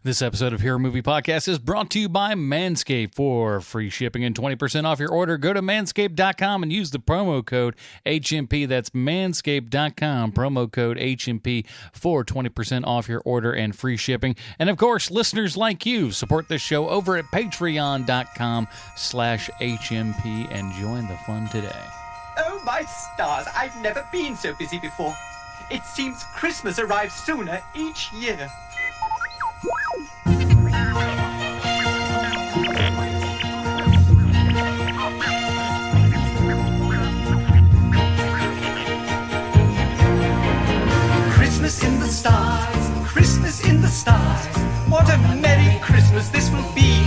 This episode of Hero Movie Podcast is brought to you by Manscaped. For free shipping and 20% off your order, go to manscaped.com and use the promo code HMP. That's manscaped.com, promo code HMP for 20% off your order and free shipping. And of course, listeners like you, support this show over at patreon.com/HMP and join the fun today. Oh, my stars, I've never been so busy before. It seems Christmas arrives sooner each year. Christmas in the stars, Christmas in the stars. What a merry Christmas this will be.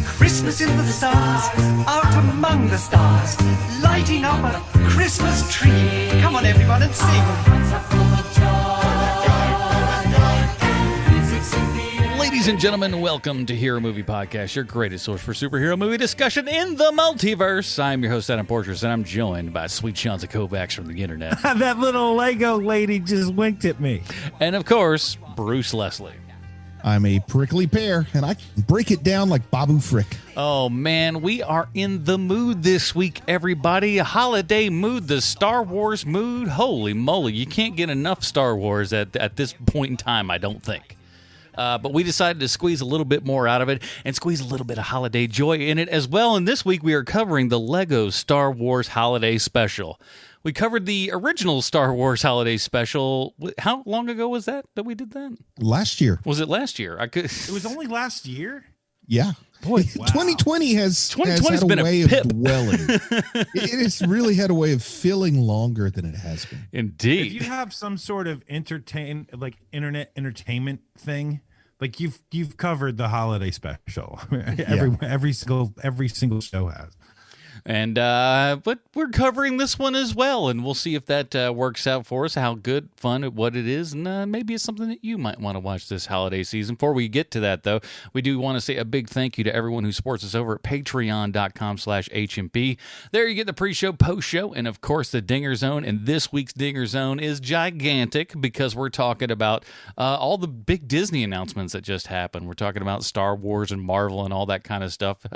Christmas in the stars, out among the stars, lighting up a Christmas tree. Come on, everyone, and sing. Ladies and gentlemen, welcome to Hero Movie Podcast, your greatest source for superhero movie discussion in the multiverse. I'm your host, Adam Portress, and I'm joined by sweet Shanza Kovacs from the internet. That little Lego lady just winked at me. And of course, Bruce Leslie. I'm a prickly pear, and I can break it down like Babu Frick. Oh, man, we are in the mood this week, everybody. A holiday mood, the Star Wars mood. Holy moly, you can't get enough Star Wars at this point in time, I don't think. But we decided to squeeze a little bit more out of it and squeeze a little bit of holiday joy in it as well. And this week we are covering the Lego Star Wars Holiday Special. We covered the original Star Wars Holiday Special. How long ago was that we did that? Last year. Was it last year? It was only last year? Yeah. Boy, wow. 2020 has had been a way a of pip. dwelling. It has really had a way of feeling longer than it has been. Indeed. If you have some sort of internet entertainment thing, like you've covered the holiday special. Every single show has. And but we're covering this one as well, and we'll see if that works out for us, how good, fun, what it is, and maybe it's something that you might want to watch this holiday season. Before we get to that, though, we do want to say a big thank you to everyone who supports us over at patreon.com/HMP. There you get the pre-show, post-show, and of course the Dinger Zone, and this week's Dinger Zone is gigantic because we're talking about all the big Disney announcements that just happened. We're talking about Star Wars and Marvel and all that kind of stuff.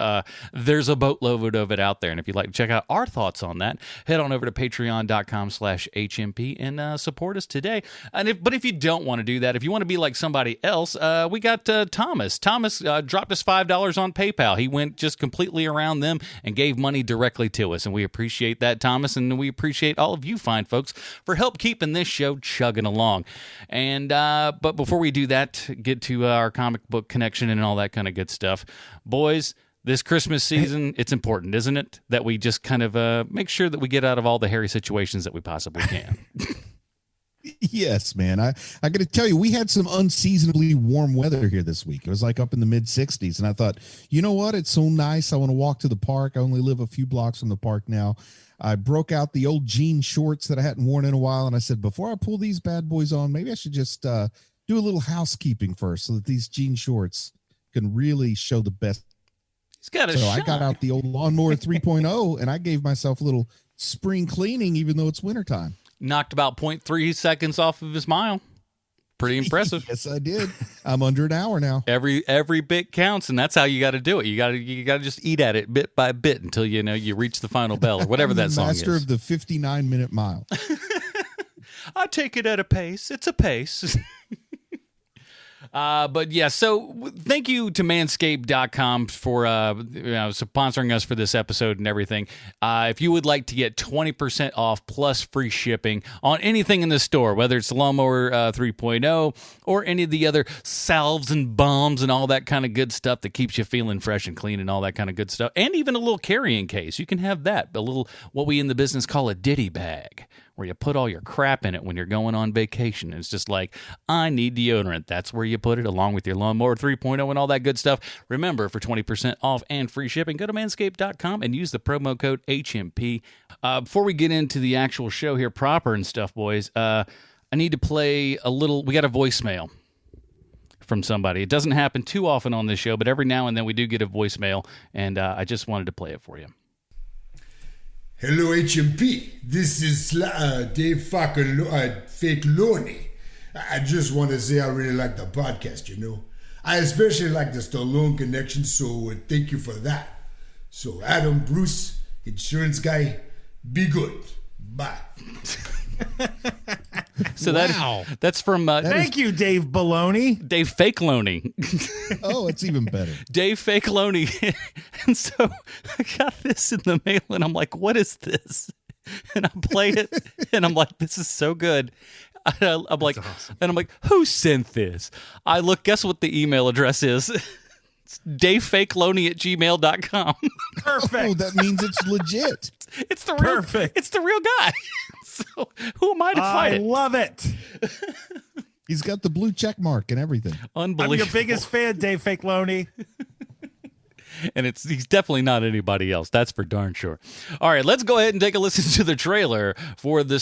There's a boatload of it out there. And if you'd like to check out our thoughts on that, head on over to patreon.com/HMP and support us today. But if you don't want to do that, if you want to be like somebody else, we got Thomas. Thomas dropped us $5 on PayPal. He went just completely around them and gave money directly to us. And we appreciate that, Thomas. And we appreciate all of you fine folks for help keeping this show chugging along. And but before we do that, get to our comic book connection and all that kind of good stuff. Boys, this Christmas season, it's important, isn't it, that we just kind of make sure that we get out of all the hairy situations that we possibly can. Yes, man. I got to tell you, we had some unseasonably warm weather here this week. It was like up in the mid 60s. And I thought, you know what? It's so nice. I want to walk to the park. I only live a few blocks from the park now. I broke out the old jean shorts that I hadn't worn in a while. And I said, before I pull these bad boys on, maybe I should just do a little housekeeping first so that these jean shorts can really show the best. I got out the old Lawnmower 3.0 and I gave myself a little spring cleaning, even though it's wintertime. Knocked about 0.3 seconds off of his mile. Pretty impressive. Yes, I did. I'm under an hour now. Every bit counts, and that's how you got to do it. You got to just eat at it bit by bit until you reach the final bell or whatever that song is. Master of the 59-minute mile. I take it at a pace. It's a pace. But yeah, so thank you to manscaped.com for sponsoring us for this episode and everything. If you would like to get 20% off plus free shipping on anything in the store, whether it's the Lawnmower 3.0 or any of the other salves and balms and all that kind of good stuff that keeps you feeling fresh and clean and all that kind of good stuff, and even a little carrying case, you can have that, a little what we in the business call a ditty bag, where you put all your crap in it when you're going on vacation. It's just like, I need deodorant. That's where you put it, along with your Lawnmower 3.0 and all that good stuff. Remember, for 20% off and free shipping, go to manscaped.com and use the promo code HMP. Before we get into the actual show here proper and stuff, boys, I need to play a little. We got a voicemail from somebody. It doesn't happen too often on this show, but every now and then we do get a voicemail, and I just wanted to play it for you. Hello HMP, this is Dave Fake Loney. I just want to say I really like the podcast, you know. I especially like the Stallone connection, so thank you for that. So Adam, Bruce, insurance guy, be good. Bye. So Wow. that's from Thank you, Dave Baloney. Dave Fake Loney. Oh, it's even better. Dave Fake Loney. And so I got this in the mail and I'm like, what is this? And I play it and I'm like, this is so good. I'm like, and I'm like, who sent this? I look, guess what the email address is? It's davefakeloney@gmail.com. Perfect. Oh, that means it's legit. It's the real, Perfect. It's the real guy. So who am I to fight I it? love it. He's got the blue check mark and everything. I'm Unbelievable. your biggest fan, Dave Fake Loney. And he's definitely not anybody else. That's for darn sure. All right, let's go ahead and take a listen to the trailer for the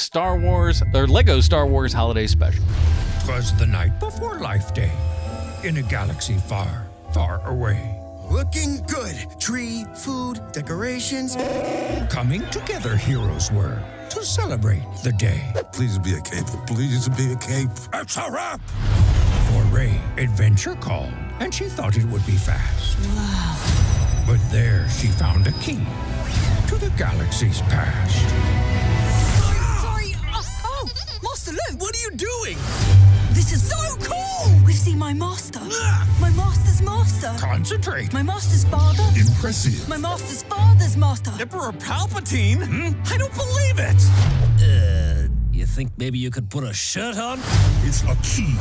Lego Star Wars Holiday Special. 'Twas the night before Life Day, in a galaxy far, far away. Looking good. Tree, food, decorations. Coming together heroes were to celebrate the day. Please be a cape. Please be a cape. It's a wrap! For Rey, adventure called, and she thought it would be fast. Wow. But there she found a key to the galaxy's past. Sorry. Oh, Master Luke. What are you doing? This is so cool. We've seen my master. My master's master. Concentrate. My master's father. Impressive. My master's father's master. Emperor Palpatine? I don't believe it. You think maybe you could put a shirt on? It's a key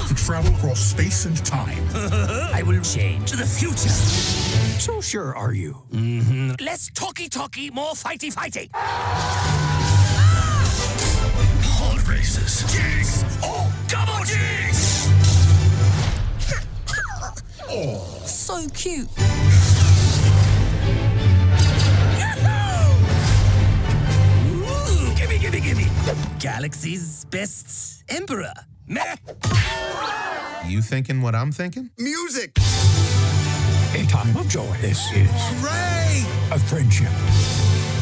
to travel across space and time. I will change to the future. So sure are you? Less talky, more fighty. Pod races. Jigs. Oh, double jigs. So cute. Ooh, gimme. Galaxy's best emperor. Meh. You thinking what I'm thinking? Music. A time of joy. This is Ray! a friendship,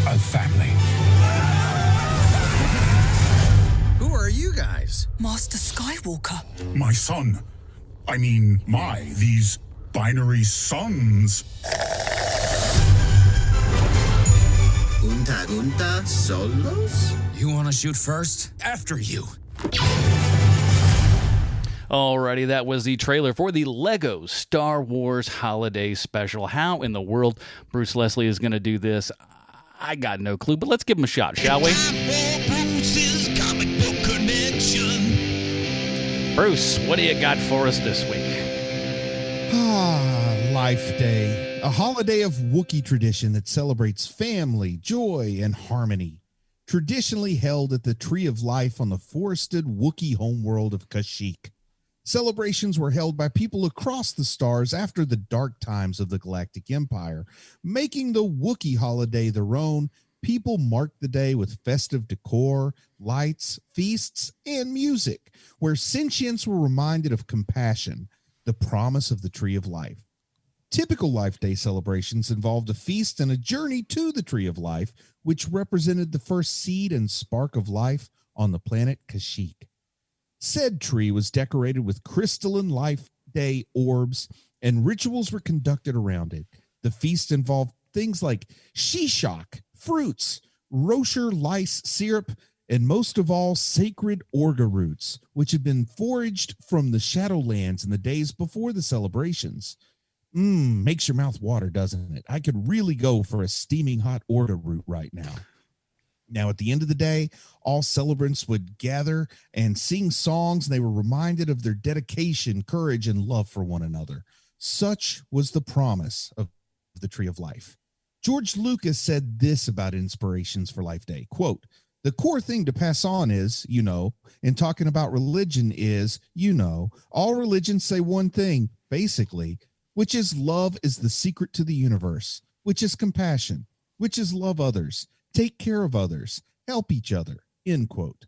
a family. Who are you guys? Master Skywalker. My son. I mean, these binary sons. Unta solos? You want to shoot first? After you. Alrighty, that was the trailer for the Lego Star Wars Holiday Special. How in the world Bruce Leslie is going to do this, I got no clue, but let's give him a shot, shall we? Bruce, what do you got for us this week? Life Day, a holiday of Wookiee tradition that celebrates family, joy, and harmony. Traditionally held at the Tree of Life on the forested Wookiee homeworld of Kashyyyk. Celebrations were held by people across the stars after the dark times of the Galactic Empire. Making the Wookiee holiday their own, people marked the day with festive decor, lights, feasts, and music, where sentients were reminded of compassion, the promise of the Tree of Life. Typical Life Day celebrations involved a feast and a journey to the Tree of Life, which represented the first seed and spark of life on the planet Kashyyyk. Said tree was decorated with crystalline Life Day orbs, and rituals were conducted around it. The feast involved things like shishak, fruits, Rocher lice syrup, and most of all, sacred orga roots, which had been foraged from the Shadowlands in the days before the celebrations. Makes your mouth water, doesn't it? I could really go for a steaming hot orga root right now. Now, at the end of the day, all celebrants would gather and sing songs, and they were reminded of their dedication, courage, and love for one another. Such was the promise of the Tree of Life. George Lucas said this about inspirations for Life Day, quote, "The core thing to pass on is, and talking about religion is, all religions say one thing, basically, which is love is the secret to the universe, which is compassion, which is love others, take care of others, help each other," end quote.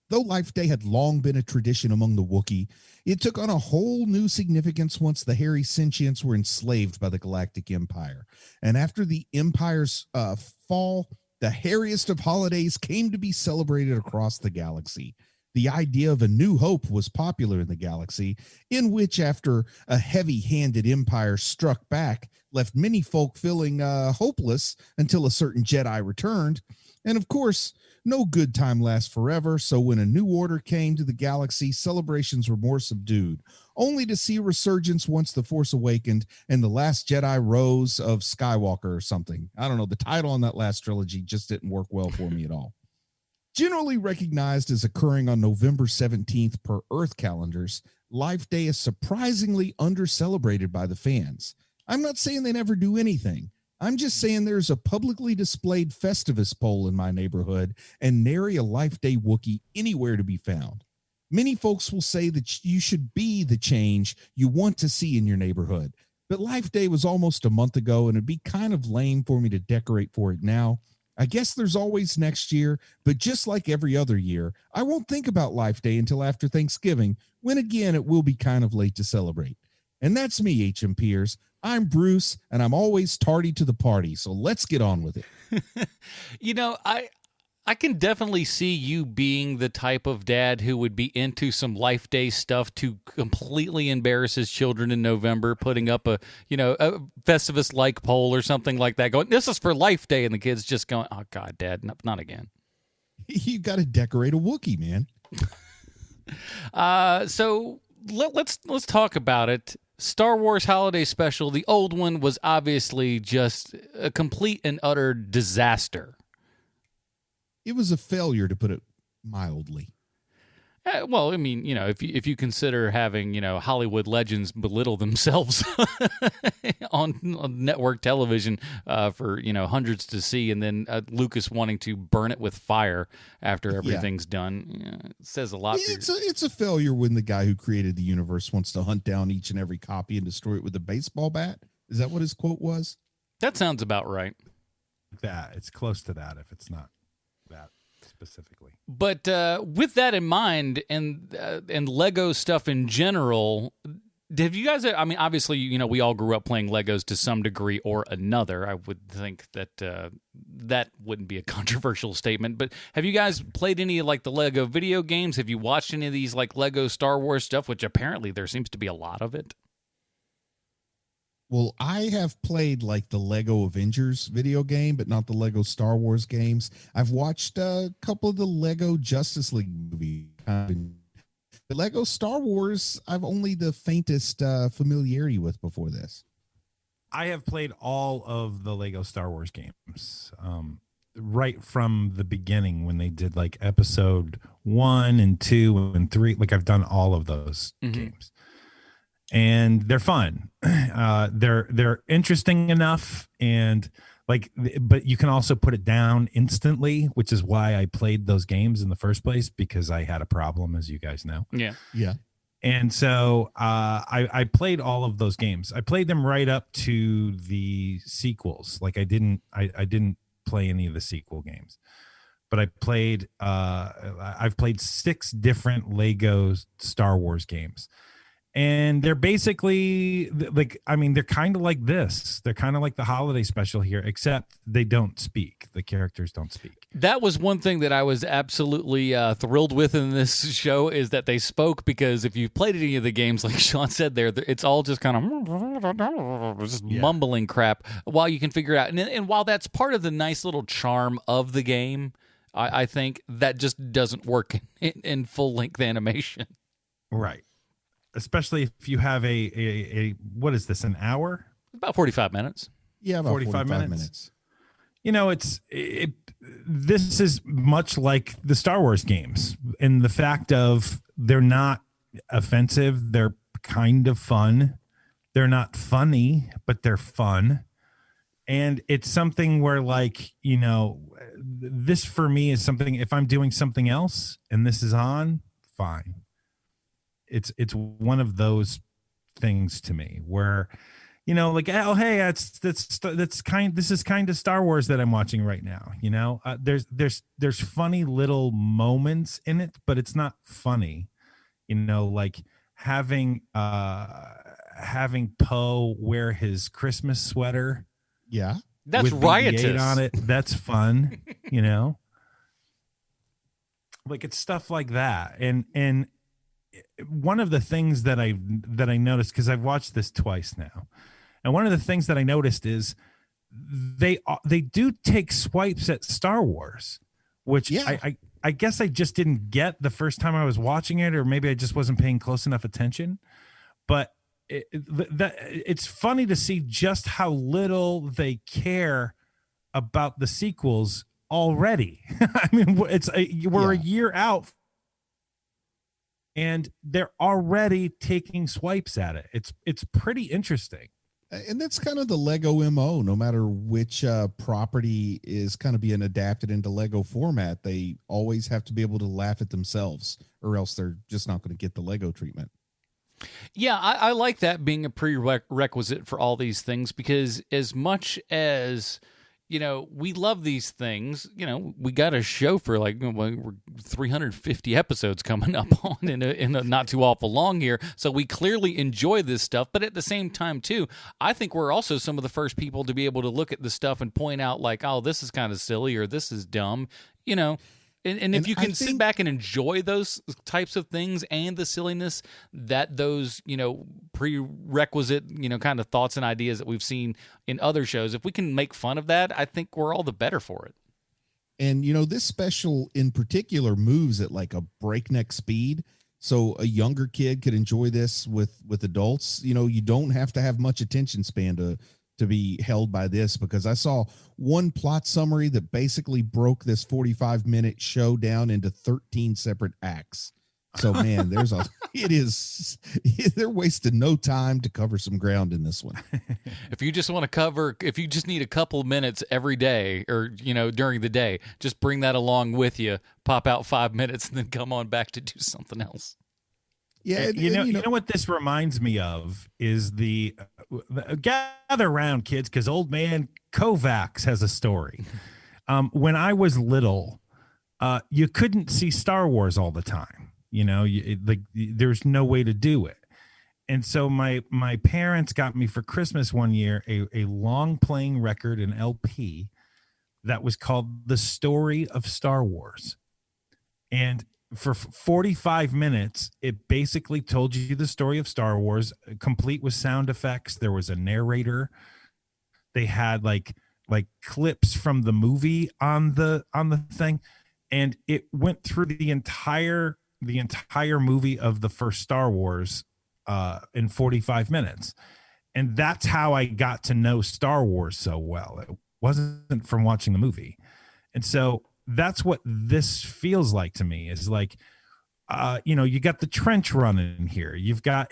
Though Life Day had long been a tradition among the Wookiee, it took on a whole new significance once the hairy sentients were enslaved by the Galactic Empire. And after the Empire's fall, the hairiest of holidays came to be celebrated across the galaxy. The idea of a new hope was popular in the galaxy, in which, after a heavy-handed empire struck back, left many folk feeling hopeless until a certain Jedi returned. And of course, no good time lasts forever, so when a new order came to the galaxy, celebrations were more subdued, only to see a resurgence once The Force awakened and The Last Jedi Rose of Skywalker or something. I don't know, the title on that last trilogy just didn't work well for me at all. Generally recognized as occurring on November 17th per Earth calendars, Life Day is surprisingly under-celebrated by the fans. I'm not saying they never do anything. I'm just saying there's a publicly displayed Festivus pole in my neighborhood and nary a Life Day Wookiee anywhere to be found. Many folks will say that you should be the change you want to see in your neighborhood, but Life Day was almost a month ago and it'd be kind of lame for me to decorate for it now. I guess there's always next year, but just like every other year, I won't think about Life Day until after Thanksgiving, when again it will be kind of late to celebrate. And that's me, HMPers. I'm Bruce, and I'm always tardy to the party, so let's get on with it. You know, I can definitely see you being the type of dad who would be into some Life Day stuff to completely embarrass his children in November, putting up a Festivus-like poll or something like that, going, this is for Life Day, and the kids just going, oh, God, Dad, not again. You got to decorate a Wookiee, man. So let's talk about it. Star Wars Holiday Special, the old one, was obviously just a complete and utter disaster. It was a failure, to put it mildly. Well, I mean, if you consider having, Hollywood legends belittle themselves on network television for, hundreds to see, and then Lucas wanting to burn it with fire after everything's done, it says a lot. It's a failure when the guy who created the universe wants to hunt down each and every copy and destroy it with a baseball bat. Is that what his quote was? That sounds about right. It's close to that if it's not that specifically. But with that in mind, and Lego stuff in general, have you guys? I mean, obviously, we all grew up playing Legos to some degree or another. I would think that that wouldn't be a controversial statement. But have you guys played any of the Lego video games? Have you watched any of these Lego Star Wars stuff? Which apparently there seems to be a lot of it. Well, I have played the Lego Avengers video game, but not the Lego Star Wars games. I've watched a couple of the Lego Justice League movies. The Lego Star Wars, I've only the faintest familiarity with before this. I have played all of the Lego Star Wars games right from the beginning when they did episode 1 and 2 and 3. I've done all of those games. And they're fun. They're interesting enough, and but you can also put it down instantly, which is why I played those games in the first place, because I had a problem, as you guys know. Yeah. And so I played all of those games. I played them right up to the sequels. I didn't play any of the sequel games, but I played. I've played 6 different Lego Star Wars games. And they're basically they're kind of like this. They're kind of like the holiday special here, except they don't speak. The characters don't speak. That was one thing that I was absolutely thrilled with in this show, is that they spoke, because if you've played any of the games, like Sean said there, it's all just kind of just mumbling crap while you can figure it out. And while that's part of the nice little charm of the game, I think that just doesn't work in full-length animation. Right. Especially if you have a what is this, an hour? About 45 minutes. Yeah, about 45 minutes. This is much like the Star Wars games in the fact of they're not offensive. They're kind of fun. They're not funny, but they're fun. And it's something where this for me is something, if I'm doing something else and this is on, fine. It's one of those things to me where, oh, hey, this is kind of Star Wars that I'm watching right now. There's funny little moments in it, but it's not funny, having Poe wear his Christmas sweater. Yeah. That's with riotous BB-8 on it. That's fun, Like it's stuff like that. And one of the things that I noticed, because I've watched this twice now, and one of the things that I noticed is they do take swipes at Star Wars, which I guess I just didn't get the first time I was watching it, or maybe I just wasn't paying close enough attention. But it's funny to see just how little they care about the sequels already. I mean, we're a year out, and they're already taking swipes at it. It's pretty interesting. And that's kind of the Lego MO. No matter which property is kind of being adapted into Lego format, they always have to be able to laugh at themselves, or else they're just not going to get the Lego treatment. Yeah, I like that being a prerequisite for all these things, because as much as, you know, we love these things, you know, we got a show for like, we're 350 episodes coming up on in a not too awful long here. So we clearly enjoy this stuff. But at the same time, too, I think we're also some of the first people to be able to look at the stuff and point out like, oh, this is kind of silly, or this is dumb, you know. And if you can sit back and enjoy those types of things and the silliness that those, you know, prerequisite, you know, kind of thoughts and ideas that we've seen in other shows, if we can make fun of that, I think we're all the better for it. And, you know, this special in particular moves at like a breakneck speed. So a younger kid could enjoy this with adults. You know, you don't have to have much attention span to be held by this, because I saw one plot summary that basically broke this 45-minute show down into 13 separate acts. So man, they're wasting no time to cover some ground in this one. If you just need a couple minutes every day, or, you know, during the day, just bring that along with you, pop out 5 minutes, and then come on back to do something else. Yeah, you know what this reminds me of is the gather around, kids, because old man Kovacs has a story. When I was little, you couldn't see Star Wars all the time. You know, there's no way to do it. And so my parents got me for Christmas one year a long playing record, an LP, that was called The Story of Star Wars. And for 45 minutes, it basically told you the story of Star Wars, complete with sound effects. There was a narrator. They had like clips from the movie on the thing, and it went through the entire movie of the first Star Wars in 45 minutes. And that's how I got to know Star Wars so well. It wasn't from watching the movie. And so that's what this feels like to me, is like, you know, you got the trench running here. You've got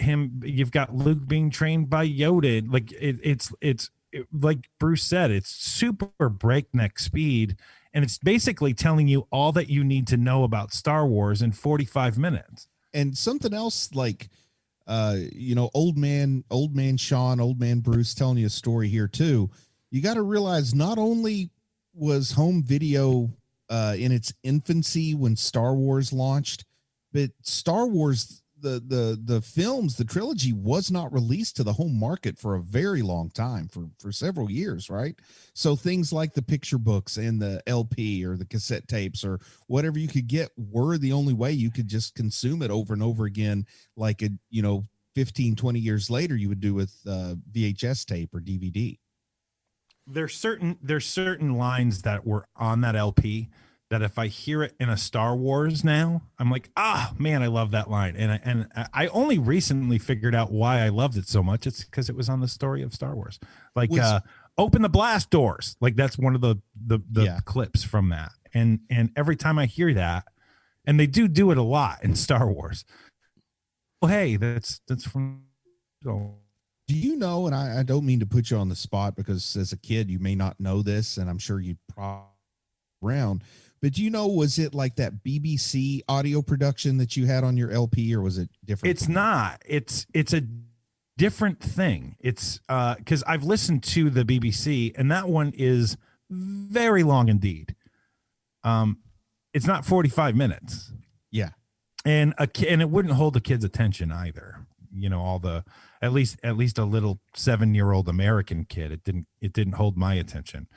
Luke being trained by Yoda. Like it's like Bruce said, it's super breakneck speed. And it's basically telling you all that you need to know about Star Wars in 45 minutes. And something else, like, you know, old man Sean, old man Bruce telling you a story here too. You got to realize not only was home video in its infancy when Star Wars launched, but Star Wars, the films, the trilogy was not released to the home market for a very long time, for several years, right? So things like the picture books and the LP or the cassette tapes or whatever you could get were the only way you could just consume it over and over again, like 15, 20 years later you would do with VHS tape or DVD. There's certain lines that were on that LP that if I hear it in a Star Wars now, I'm like, man, I love that line. And I only recently figured out why I loved it so much. It's because it was on the story of Star Wars. Like, open the blast doors. Like that's one of the clips from that. And every time I hear that, and they do it a lot in Star Wars. Well, hey, that's from. Do you know, and I don't mean to put you on the spot, because as a kid, you may not know this, and I'm sure you'd probably around, but do you know, was it like that BBC audio production that you had on your LP, or was it different? It's not. It's a different thing. It's because I've listened to the BBC, and that one is very long indeed. It's not 45 minutes. Yeah. And it wouldn't hold a kid's attention either. You know, at least a little 7-year-old American kid. It didn't hold my attention,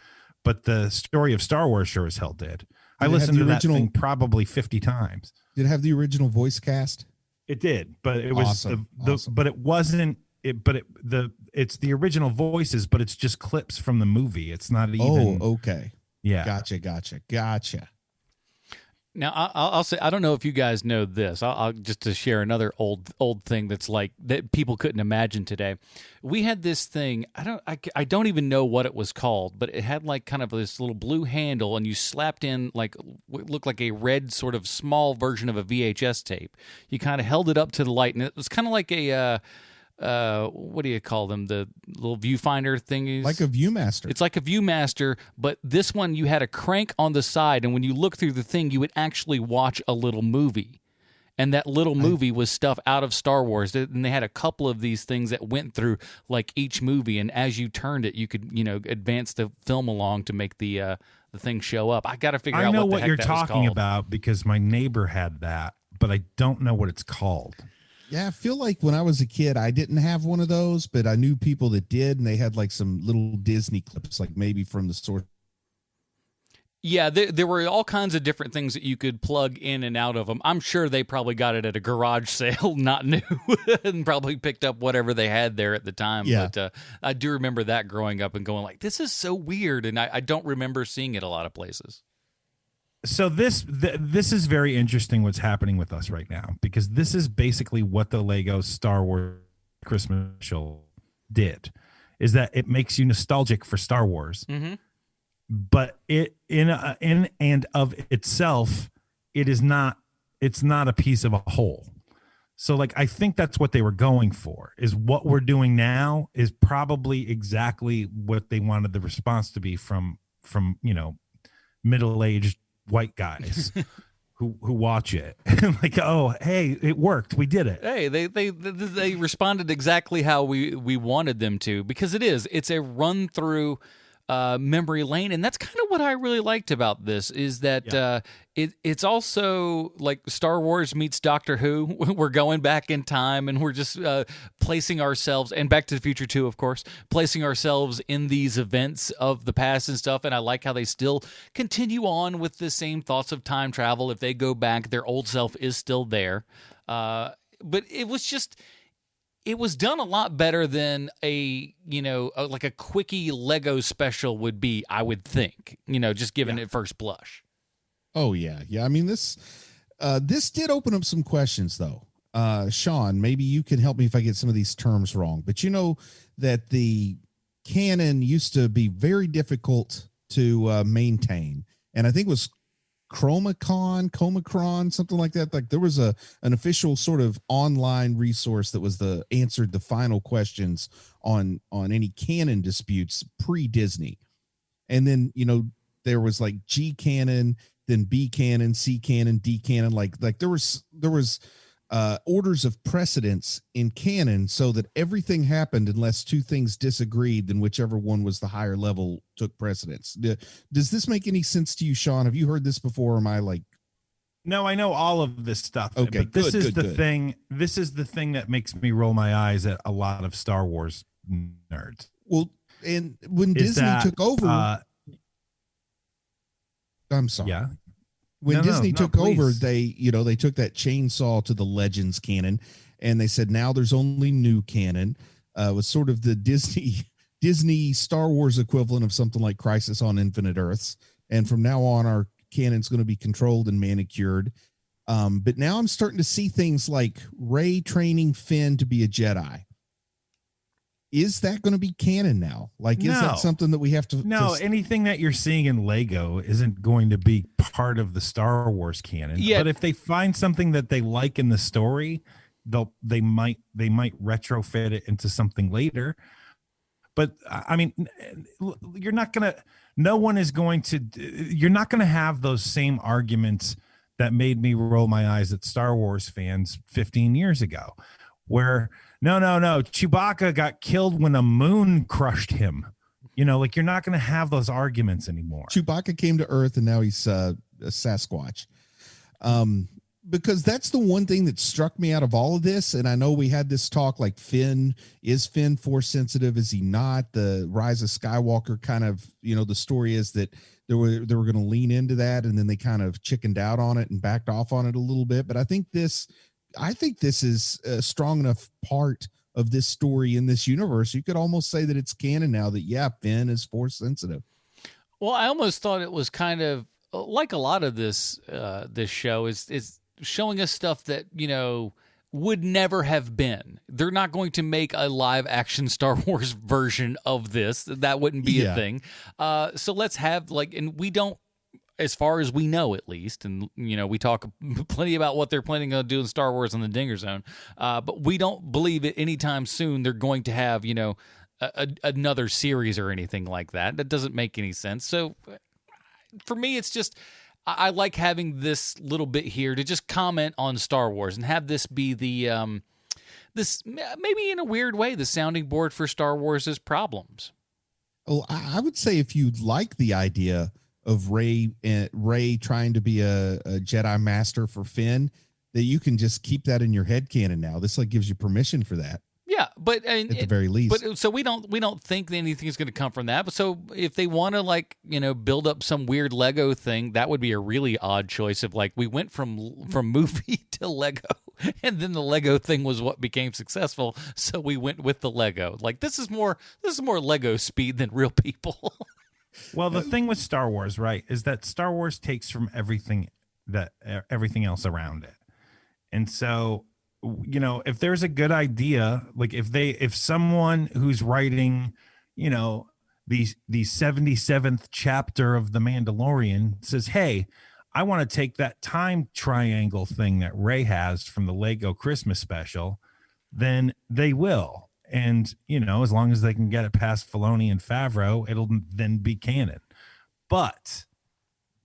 but the story of Star Wars sure as hell did. I listened to that thing probably 50 times. Did it have the original voice cast? It did, but it was Awesome. but it wasn't it. But it's the original voices, but it's just clips from the movie. It's not even. Oh, okay. Yeah. Gotcha. Now I'll say I don't know if you guys know this. I'll just to share another old thing that's like that people couldn't imagine today. We had this thing. I don't even know what it was called, but it had like kind of this little blue handle, and you slapped in like what looked like a red sort of small version of a VHS tape. You kind of held it up to the light, and it was kind of like a what do you call them? The little viewfinder thingies? Like a Viewmaster. It's like a Viewmaster, but this one you had a crank on the side, and when you look through the thing, you would actually watch a little movie. And that little movie was stuff out of Star Wars. And they had a couple of these things that went through like each movie, and as you turned it, you could, advance the film along to make the thing show up. I got to figure out I know what what the heck you're that was talking called. about because my neighbor had that, but I don't know what it's called. Yeah, I feel like when I was a kid, I didn't have one of those, but I knew people that did, and they had like some little Disney clips, like maybe from the source. Yeah, there were all kinds of different things that you could plug in and out of them. I'm sure they probably got it at a garage sale, not new, and probably picked up whatever they had there at the time. Yeah. But I do remember that growing up and going like, this is so weird, and I don't remember seeing it a lot of places. So this is very interesting what's happening with us right now, because this is basically what the Lego Star Wars Christmas special did, is that it makes you nostalgic for Star Wars, but it in and of itself, it's not a piece of a whole. So like I think that's what they were going for. Is what we're doing now is probably exactly what they wanted the response to be from middle-aged white guys who watch it like, oh, hey, it worked, we did it. Hey, they responded exactly how we wanted them to, because it's a run through memory lane, and that's kind of what I really liked about this, is that it's also like Star Wars meets Doctor Who. We're going back in time, and we're just placing ourselves, and Back to the Future 2, of course, placing ourselves in these events of the past and stuff. And I like how they still continue on with the same thoughts of time travel. If they go back, their old self is still there. But it was just... It was done a lot better than like a quickie Lego special would be, I would think, just given it first blush. Oh, yeah. I mean, this did open up some questions, though. Sean, maybe you can help me if I get some of these terms wrong. But you know that the canon used to be very difficult to maintain. And I think it was Chromacron, something like that. Like there was an official sort of online resource that answered the final questions on any canon disputes pre-Disney. And then, there was like G canon, then B canon, C canon, D canon. Like there was orders of precedence in canon, so that everything happened unless two things disagreed, then whichever one was the higher level took precedence. Does this make any sense to you, Sean? Have you heard this before? Or am I like... No, I know all of this stuff. Okay, but this is the thing. This is the thing that makes me roll my eyes at a lot of Star Wars nerds. Well, and when Disney took over, I'm sorry. Yeah. When Disney took over, please. they took that chainsaw to the Legends canon, and they said now there's only new canon. It was sort of the Disney Star Wars equivalent of something like Crisis on Infinite Earths. And from now on, our canon's going to be controlled and manicured. But now I'm starting to see things like Rey training Finn to be a Jedi. Is that going to be canon now? Like, is that something that we have to... No, anything that you're seeing in Lego isn't going to be part of the Star Wars canon. Yeah. But if they find something that they like in the story, they might retrofit it into something later. But I mean, you're not going to have those same arguments that made me roll my eyes at Star Wars fans 15 years ago, where no, Chewbacca got killed when a moon crushed him. Like you're not going to have those arguments anymore. Chewbacca came to Earth and now he's a Sasquatch. Because that's the one thing that struck me out of all of this. And I know we had this talk like is Finn force sensitive? Is he not? The Rise of Skywalker kind of, the story is that they were going to lean into that, and then they kind of chickened out on it and backed off on it a little bit. But I think this is a strong enough part of this story in this universe. You could almost say that it's canon now that, yeah, Finn is Force sensitive. Well, I almost thought it was kind of like a lot of this show is showing us stuff that, would never have been. They're not going to make a live action Star Wars version of this. That wouldn't be a thing. So let's have and we don't, as far as we know at least, and we talk plenty about what they're planning on doing Star Wars on the Dinger Zone, but we don't believe that anytime soon they're going to have another series or anything like that. That doesn't make any sense. So for me, it's just I like having this little bit here to just comment on Star Wars and have this be the this maybe in a weird way the sounding board for Star Wars' problems. Oh, I would say if you like the idea of Rey trying to be a Jedi Master for Finn, that you can just keep that in your headcanon now. This gives you permission for that. Yeah, but at the very least. But so we don't think that anything's going to come from that. But so if they want to build up some weird Lego thing, that would be a really odd choice of we went from movie to Lego, and then the Lego thing was what became successful, so we went with the Lego. This is more Lego speed than real people. Well, the thing with Star Wars, right, is that Star Wars takes from everything else around it. And so, if there's a good idea, if someone who's writing, the 77th chapter of The Mandalorian says, hey, I want to take that time triangle thing that Rey has from the Lego Christmas special, then they will. And, as long as they can get it past Filoni and Favreau, it'll then be canon. But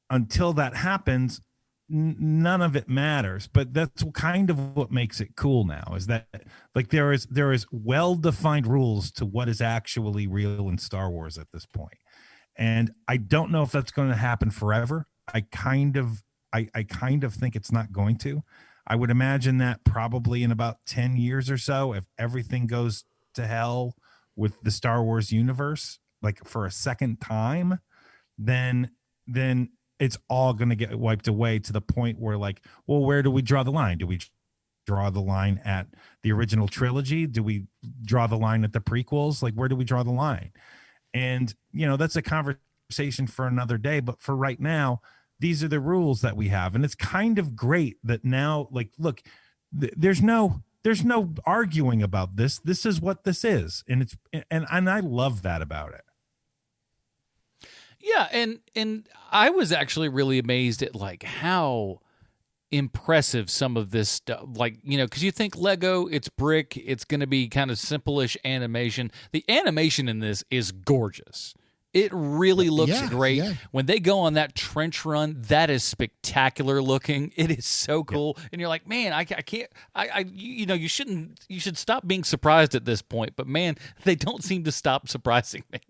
until that happens, none of it matters. But that's kind of what makes it cool now, is that there is well-defined rules to what is actually real in Star Wars at this point. And I don't know if that's going to happen forever. I kind of think it's not going to. I would imagine that probably in about 10 years or so, if everything goes to hell with the Star Wars universe, for a second time, then it's all going to get wiped away to the point where where do we draw the line? Do we draw the line at the original trilogy? Do we draw the line at the prequels? Where do we draw the line? And, that's a conversation for another day. But for right now, these are the rules that we have. And it's kind of great that now, look, there's no arguing about this. This is what this is. And I love that about it. Yeah, and I was actually really amazed at how impressive some of this stuff, because you think Lego, it's brick, it's going to be kind of simple-ish animation. The animation in this is gorgeous. It really looks great. Yeah. When they go on that trench run, that is spectacular looking. It is so cool. Yeah. And you're like, man, I can't, you should stop being surprised at this point. But man, they don't seem to stop surprising me.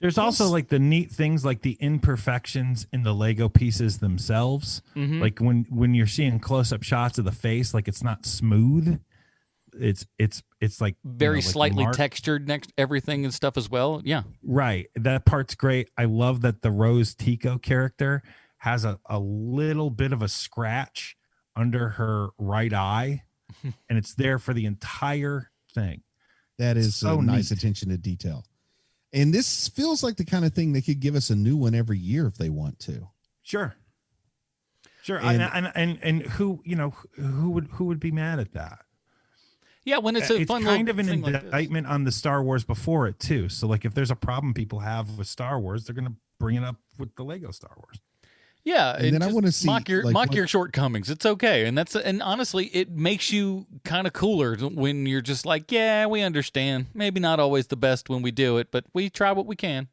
There's also the neat things, the imperfections in the Lego pieces themselves. Mm-hmm. When you're seeing close-up shots of the face, it's not smooth. It's very slightly textured next everything and stuff as well. Yeah, right. That part's great. I love that the Rose Tico character has a little bit of a scratch under her right eye, and it's there for the entire thing. That is so nice attention to detail. And this feels like the kind of thing they could give us a new one every year if they want to. Sure. And who would be mad at that? Yeah, when it's a fun kind of an indictment on the Star Wars before it too. So if there's a problem people have with Star Wars, they're going to bring it up with the Lego Star Wars. Yeah, and then I want to see mock your shortcomings. It's okay, and honestly, it makes you kind of cooler when you're just yeah, we understand. Maybe not always the best when we do it, but we try what we can.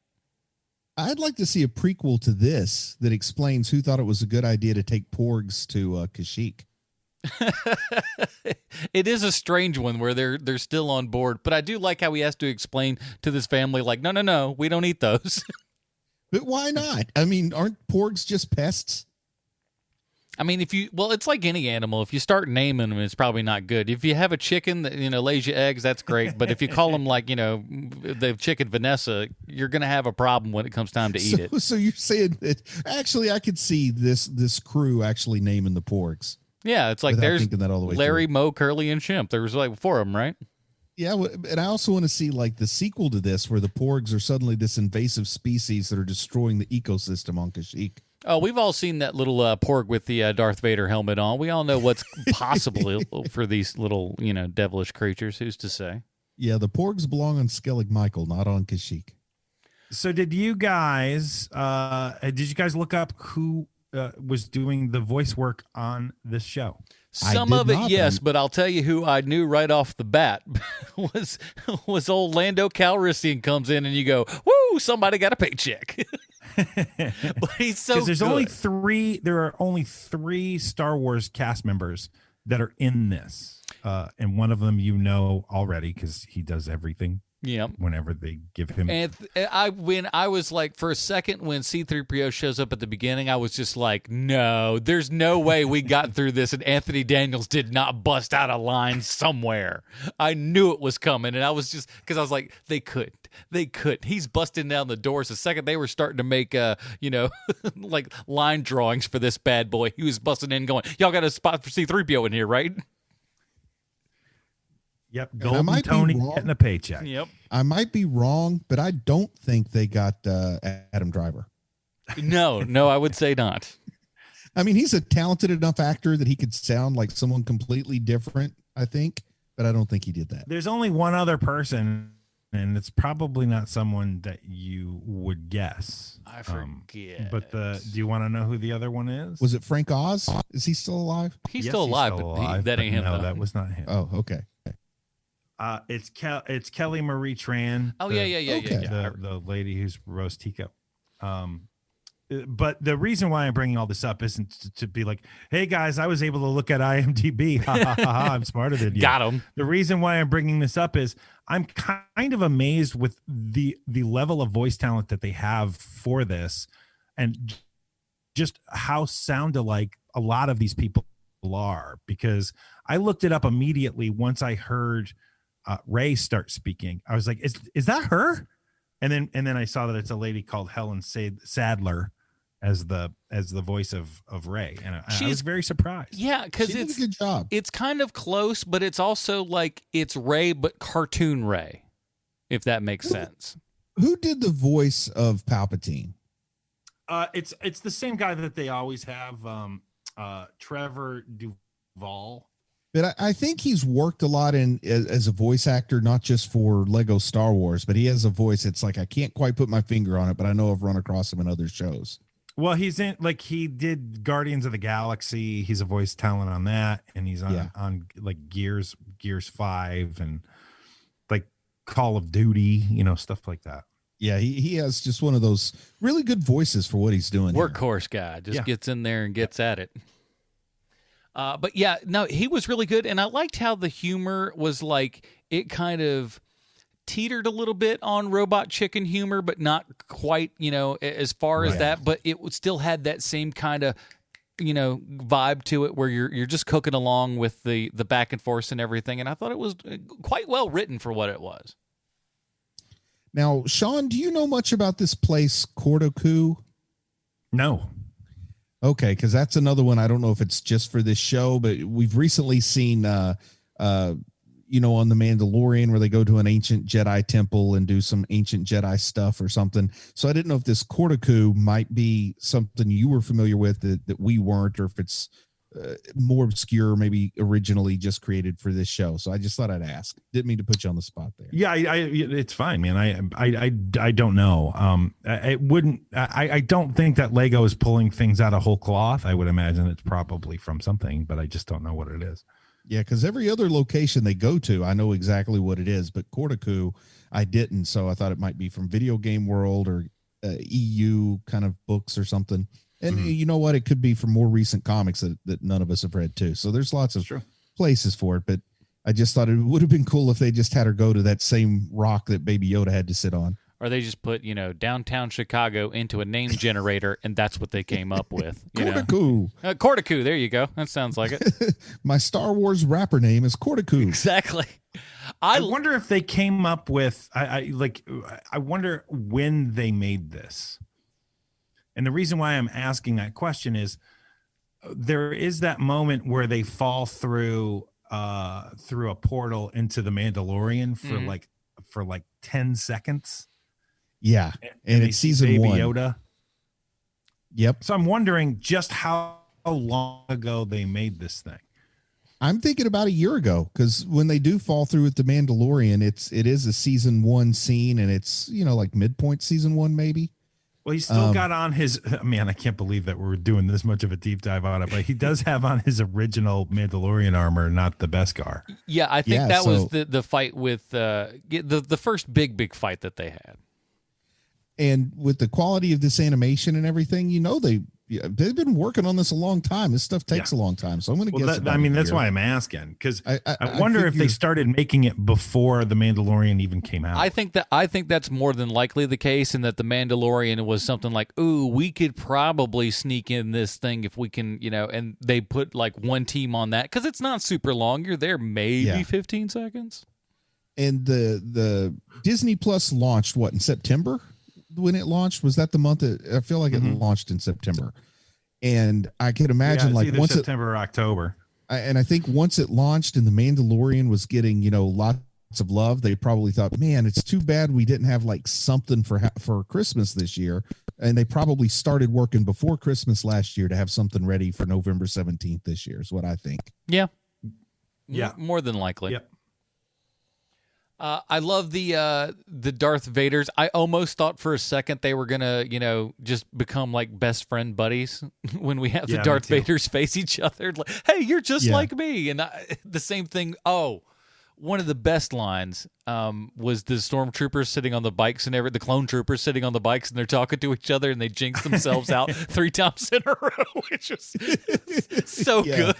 I'd like to see a prequel to this that explains who thought it was a good idea to take porgs to Kashyyyk. It is a strange one where they're still on board, but I do like how he has to explain to this family no, we don't eat those. But why not? I mean, aren't porgs just pests? I mean, it's like any animal. If you start naming them, it's probably not good. If you have a chicken that, lays you eggs, that's great. But if you call them like, the chicken Vanessa, you're going to have a problem when it comes time to eat it. So you're saying that actually I could see this crew actually naming the porgs. Yeah, it's like there's thinking that all the way Larry, through. Mo, Curly, and Shemp. There was like 4 of them, right? Yeah, and I also want to see like the sequel to this where the porgs are suddenly this invasive species that are destroying the ecosystem on Kashyyyk. Oh, we've all seen that little porg with the Darth Vader helmet on. We all know what's possible for these little, devilish creatures. Who's to say? Yeah, the porgs belong on Skellig Michael, not on Kashyyyk. So did you guys look up who was doing the voice work on this show? Some of it, yes, but I'll tell you who I knew right off the bat was old Lando Calrissian. Comes in and you go, woo, somebody got a paycheck. But he's so good. There are only 3 Star Wars cast members that are in this. And one of them already because he does everything. Yeah. Whenever they give him. And when I was like, for a second, when C-3PO shows up at the beginning, I was just like, no, there's no way we got through this and Anthony Daniels did not bust out a line somewhere. I knew it was coming. And I was just, because I was like, they couldn't. He's busting down the doors. The second they were starting to make, like line drawings for this bad boy, he was busting in going, y'all got a spot for C-3PO in here, right? Yep, Golden Tony getting a paycheck. Yep, I might be wrong, but I don't think they got Adam Driver. No, I would say not. I mean, he's a talented enough actor that he could sound like someone completely different, I think, but I don't think he did that. There's only one other person, and it's probably not someone that you would guess. I forget. Do you want to know who the other one is? Was it Frank Oz? Is he still alive? He's still alive, that ain't him. No, though. that was not him. Oh, okay. It's Kelly Marie Tran. Oh, yeah. The lady who's Rose Tico. But the reason why I'm bringing all this up isn't to be like, hey, guys, I was able to look at IMDb. Ha, ha, ha, ha, I'm smarter than you. Got him. The reason why I'm bringing this up is I'm kind of amazed with the level of voice talent that they have for this and just how sound alike a lot of these people are, because I looked it up immediately once I heard Ray start speaking. I was like, is that her? And then I saw that it's a lady called Helen Sadler as the voice of Ray, and I was very surprised. Yeah, because it's a good job. It's kind of close, but it's also like it's Ray, but cartoon Ray, if that makes sense. Who did the voice of Palpatine? It's the same guy that they always have, Trevor Duvall. But I think he's worked a lot as a voice actor, not just for Lego Star Wars, but he has a voice. It's like, I can't quite put my finger on it, but I know I've run across him in other shows. Well, he's in, like, he did Guardians of the Galaxy. He's a voice talent on that. And he's on like Gears 5 and like Call of Duty, stuff like that. Yeah, he has just one of those really good voices for what he's doing. Workhorse guy just gets in there and gets at it. But yeah, no, he was really good. And I liked how the humor was like, it kind of teetered a little bit on Robot Chicken humor, but not quite, as far as that. But it still had that same kind of, vibe to it where you're just cooking along with the back and forth and everything. And I thought it was quite well written for what it was. Now, Sean, do you know much about this place, Cordoku? No. Okay, because that's another one. I don't know if it's just for this show, but we've recently seen, on The Mandalorian, where they go to an ancient Jedi temple and do some ancient Jedi stuff or something. So I didn't know if this Cordoku might be something you were familiar with that we weren't, or if it's more obscure, maybe originally just created for this show. So I just thought I'd ask. Didn't mean to put you on the spot there. Yeah, it's fine, man. I don't know. I don't think that Lego is pulling things out of whole cloth. I would imagine it's probably from something, but I just don't know what it is. Yeah, because every other location they go to, I know exactly what it is, but Cordoku, I didn't. So I thought it might be from Video Game World or EU kind of books or something. And you know what? It could be from more recent comics that none of us have read too. So there's lots of places for it. But I just thought it would have been cool if they just had her go to that same rock that Baby Yoda had to sit on. or they just put, downtown Chicago into a name generator, and that's what they came up with. Corticoo. Corticoo, there you go. That sounds like it. My Star Wars rapper name is Corticoo. Exactly. I wonder if they came up with, I wonder when they made this. And the reason why I'm asking that question is there is that moment where they fall through a portal into the Mandalorian for like 10 seconds. Yeah. And it's season Baby 1. Yoda. Yep. So I'm wondering just how long ago they made this thing. I'm thinking about a year ago, because when they do fall through with the Mandalorian, it is a season 1 scene, and it's, like midpoint season 1, maybe. Well, he still got on his, man, I can't believe that we're doing this much of a deep dive on it, but he does have on his original Mandalorian armor, not the Beskar. Yeah, I think that was the fight with the first big fight that they had. And with the quality of this animation and everything, they've been working on this a long time. This stuff takes a long time. So I'm going to guess. That's why I'm asking, because I wonder if they started making it before The Mandalorian even came out. I think that's more than likely the case, and that The Mandalorian was something like, ooh, we could probably sneak in this thing if we can, and they put like one team on that because it's not super long. You're there maybe 15 seconds. And the Disney Plus launched in September? When it launched, was that the month I feel like it launched in September, and I could imagine once September or October, and I think once it launched and the Mandalorian was getting lots of love, they probably thought, man, it's too bad we didn't have something for Christmas this year, and they probably started working before Christmas last year to have something ready for November 17th this year is what I think. Yeah, yeah, more than likely. Yep. I love the Darth Vaders. I almost thought for a second they were gonna, just become like best friend buddies when we have the Darth Vaders face each other. Like, hey, you're just like me, and the same thing. Oh, one of the best lines was the stormtroopers sitting on the bikes and the clone troopers sitting on the bikes, and they're talking to each other, and they jinx themselves out 3 times in a row, which was so good.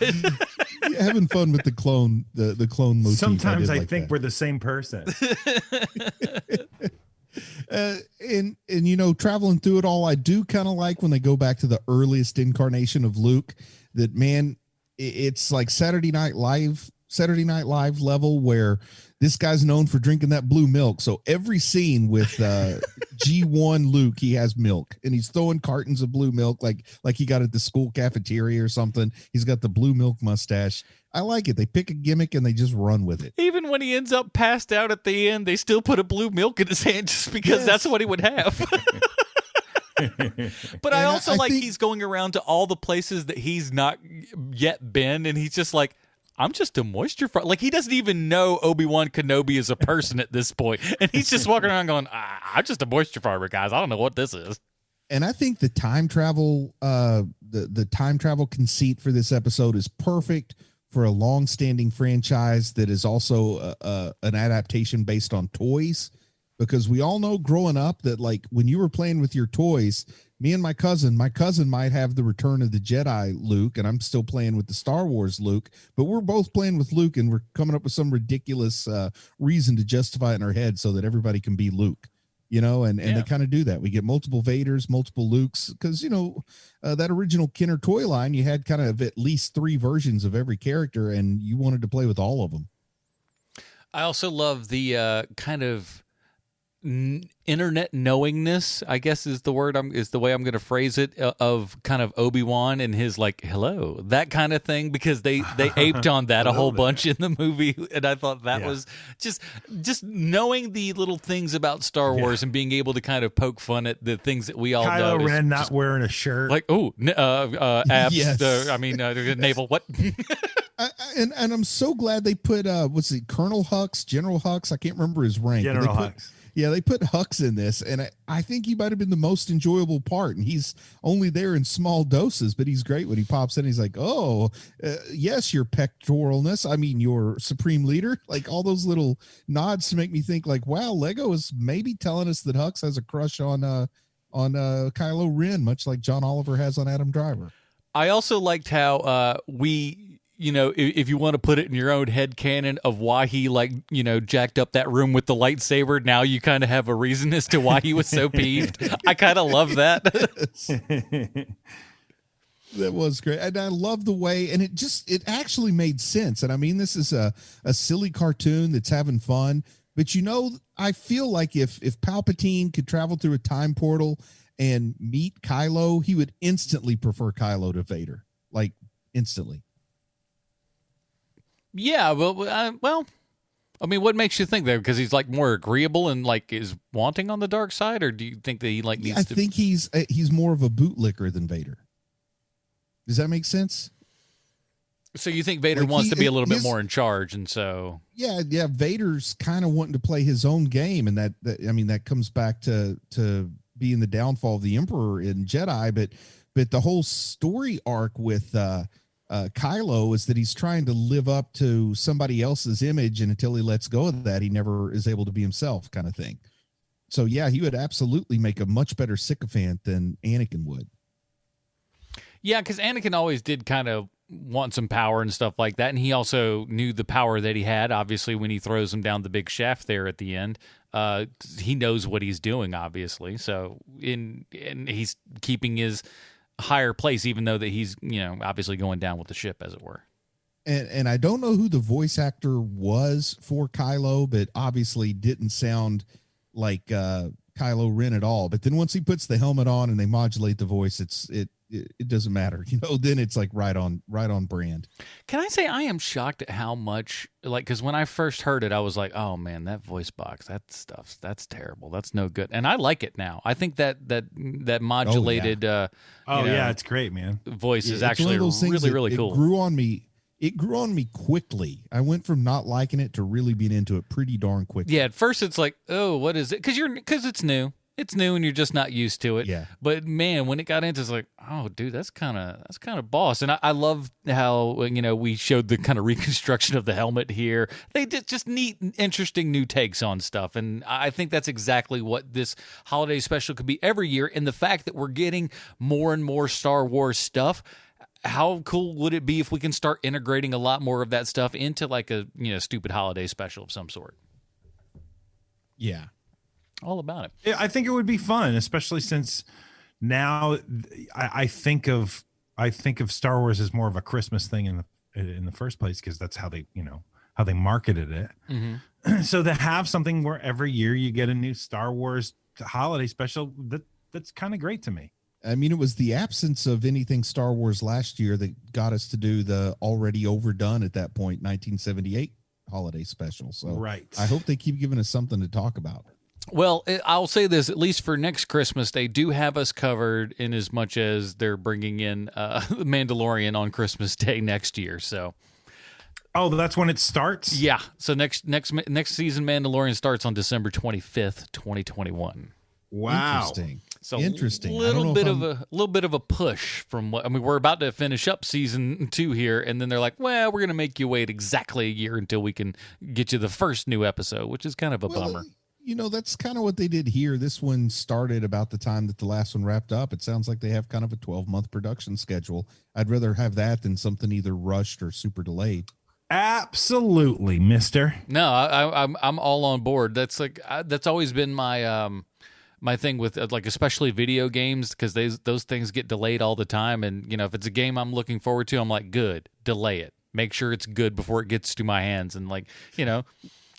Having fun with the clone motif. Sometimes I think we're the same person. And traveling through it all, I do kind of like when they go back to the earliest incarnation of Luke. That, man, it's like Saturday Night Live level, where this guy's known for drinking that blue milk. So every scene with G1 Luke, he has milk, and he's throwing cartons of blue milk like he got at the school cafeteria or something. He's got the blue milk mustache. I like it. They pick a gimmick and they just run with it. Even when he ends up passed out at the end, they still put a blue milk in his hand just because that's what he would have. But I also think he's going around to all the places that he's not yet been, and he's just like, I'm just a moisture farmer. Like, he doesn't even know Obi-Wan Kenobi is a person at this point. And he's just walking around going, I'm just a moisture farmer, guys. I don't know what this is. And I think the time travel, the time travel conceit for this episode is perfect for a long-standing franchise that is also an adaptation based on toys. Because we all know growing up that, like, when you were playing with your toys, me and my cousin might have the Return of the Jedi Luke, and I'm still playing with the Star Wars Luke, but we're both playing with Luke, and we're coming up with some ridiculous reason to justify it in our head so that everybody can be Luke, and they kind of do that. We get multiple Vaders, multiple Lukes, because, that original Kenner toy line, you had kind of at least 3 versions of every character, and you wanted to play with all of them. I also love the kind of internet knowingness, I guess is the way I'm going to phrase it, of kind of Obi-Wan and his like hello, that kind of thing, because they aped on that a whole bunch in the movie, and I thought that was just knowing the little things about Star Wars and being able to kind of poke fun at the things that we all know. Kylo Ren not wearing a shirt, like abs. Yes. Navel. What? And I'm so glad they put what's it, Colonel Hux, General Hux, I can't remember his rank. General Hux. Yeah, they put Hux in this, and I think he might have been the most enjoyable part, and he's only there in small doses, but he's great when he pops in. He's like, yes, your pectoralness, I mean, your supreme leader, like all those little nods to make me think like, wow, Lego is maybe telling us that Hux has a crush on Kylo Ren, much like John Oliver has on Adam Driver. I also liked how we if you want to put it in your own head canon of why he jacked up that room with the lightsaber, now you kind of have a reason as to why he was so peeved. I kind of love that. That was great. And I love the way, and it actually made sense. And I mean, this is a silly cartoon that's having fun, but I feel like if Palpatine could travel through a time portal and meet Kylo, he would instantly prefer Kylo to Vader, like instantly. Yeah, well, I mean, what makes you think that? Because he's like more agreeable and like is wanting on the dark side, or do you think that he like needs to? I think he's more of a bootlicker than Vader. Does that make sense? So you think Vader wants to be a little bit more in charge, and so yeah, Vader's kind of wanting to play his own game, and that comes back to being the downfall of the Emperor in Jedi, but the whole story arc with Kylo is that he's trying to live up to somebody else's image, and until he lets go of that, he never is able to be himself, kind of thing. So yeah, he would absolutely make a much better sycophant than Anakin would. Yeah, because Anakin always did kind of want some power and stuff like that, and he also knew the power that he had. Obviously, when he throws him down the big shaft there at the end, he knows what he's doing. Obviously, so and he's keeping his higher place, even though that he's obviously going down with the ship, as it were. And I don't know who the voice actor was for Kylo, but obviously didn't sound like Kylo Ren at all. But then once he puts the helmet on and they modulate the voice, it doesn't matter, then it's like right on brand. Can I say I am shocked at how much, because when I first heard it, I was like, oh man, that voice box, that's terrible. That's no good. And I like it now. I think that modulated, it's great, man. Voice is actually really, really cool. It grew on me quickly. I went from not liking it to really being into it pretty darn quickly. Yeah. At first it's like, oh, what is it? Cause it's new. It's new and you're just not used to it. Yeah. But man, when it got into, it's like, oh, dude, that's kind of boss. And I love how we showed the kind of reconstruction of the helmet here. They did just neat, interesting new takes on stuff, and I think that's exactly what this holiday special could be every year. And the fact that we're getting more and more Star Wars stuff. How cool would it be if we can start integrating a lot more of that stuff into like a stupid holiday special of some sort? Yeah. All about it. I think it would be fun, especially since now I think of Star Wars as more of a Christmas thing in the first place, because that's how they marketed it. Mm-hmm. So to have something where every year you get a new Star Wars holiday special, that's kind of great to me. I mean, it was the absence of anything Star Wars last year that got us to do the already overdone at that point 1978 holiday special. So right. I hope they keep giving us something to talk about. Well, I'll say this, at least for next Christmas, they do have us covered in as much as they're bringing in The Mandalorian on Christmas Day next year. So, oh, that's when it starts? Yeah. So next season Mandalorian starts on December 25th, 2021. Wow. Interesting. So interesting. A little bit of a push from what we're about to finish up season 2 here, and then they're like, well, we're going to make you wait exactly a year until we can get you the first new episode, which is kind of a bummer. That's kind of what they did here. This one started about the time that the last one wrapped up. It sounds like they have kind of a 12-month production schedule. I'd rather have that than something either rushed or super delayed. Absolutely, mister. No, I'm all on board. That's always been my my thing with especially video games, because those things get delayed all the time. And if it's a game I'm looking forward to, I'm like, good, delay it. Make sure it's good before it gets to my hands. And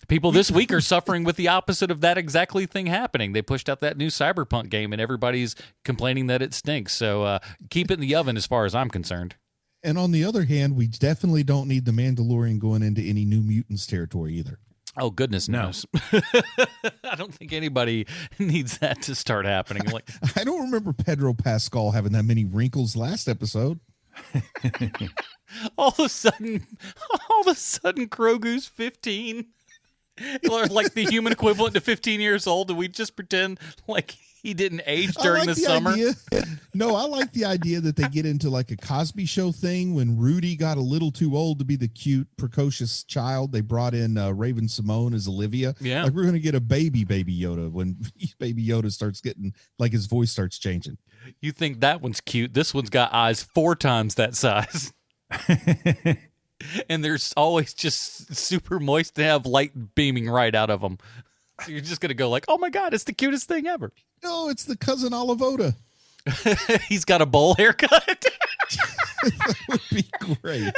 people this week are suffering with the opposite of that exactly thing happening. They pushed out that new Cyberpunk game, and everybody's complaining that it stinks. So keep it in the oven as far as I'm concerned. And on the other hand, we definitely don't need the Mandalorian going into any New Mutants territory either. Oh, goodness knows. I don't think anybody needs that to start happening. I don't remember Pedro Pascal having that many wrinkles last episode. All of a sudden, Grogu's 15. Or like the human equivalent to 15 years old, and we just pretend like he didn't age during the summer. No, I like the idea that they get into like a Cosby Show thing when Rudy got a little too old to be the cute, precocious child. They brought in Raven Simone as Olivia. Yeah. Like we're going to get a baby Yoda when baby Yoda starts getting, like his voice starts changing. You think that one's cute. This one's got eyes 4 times that size. And they're always just super moist to have light beaming right out of them. So you're just going to go like, oh my God, it's the cutest thing ever. No, it's the cousin Olivoda. He's got a bowl haircut. That would be great.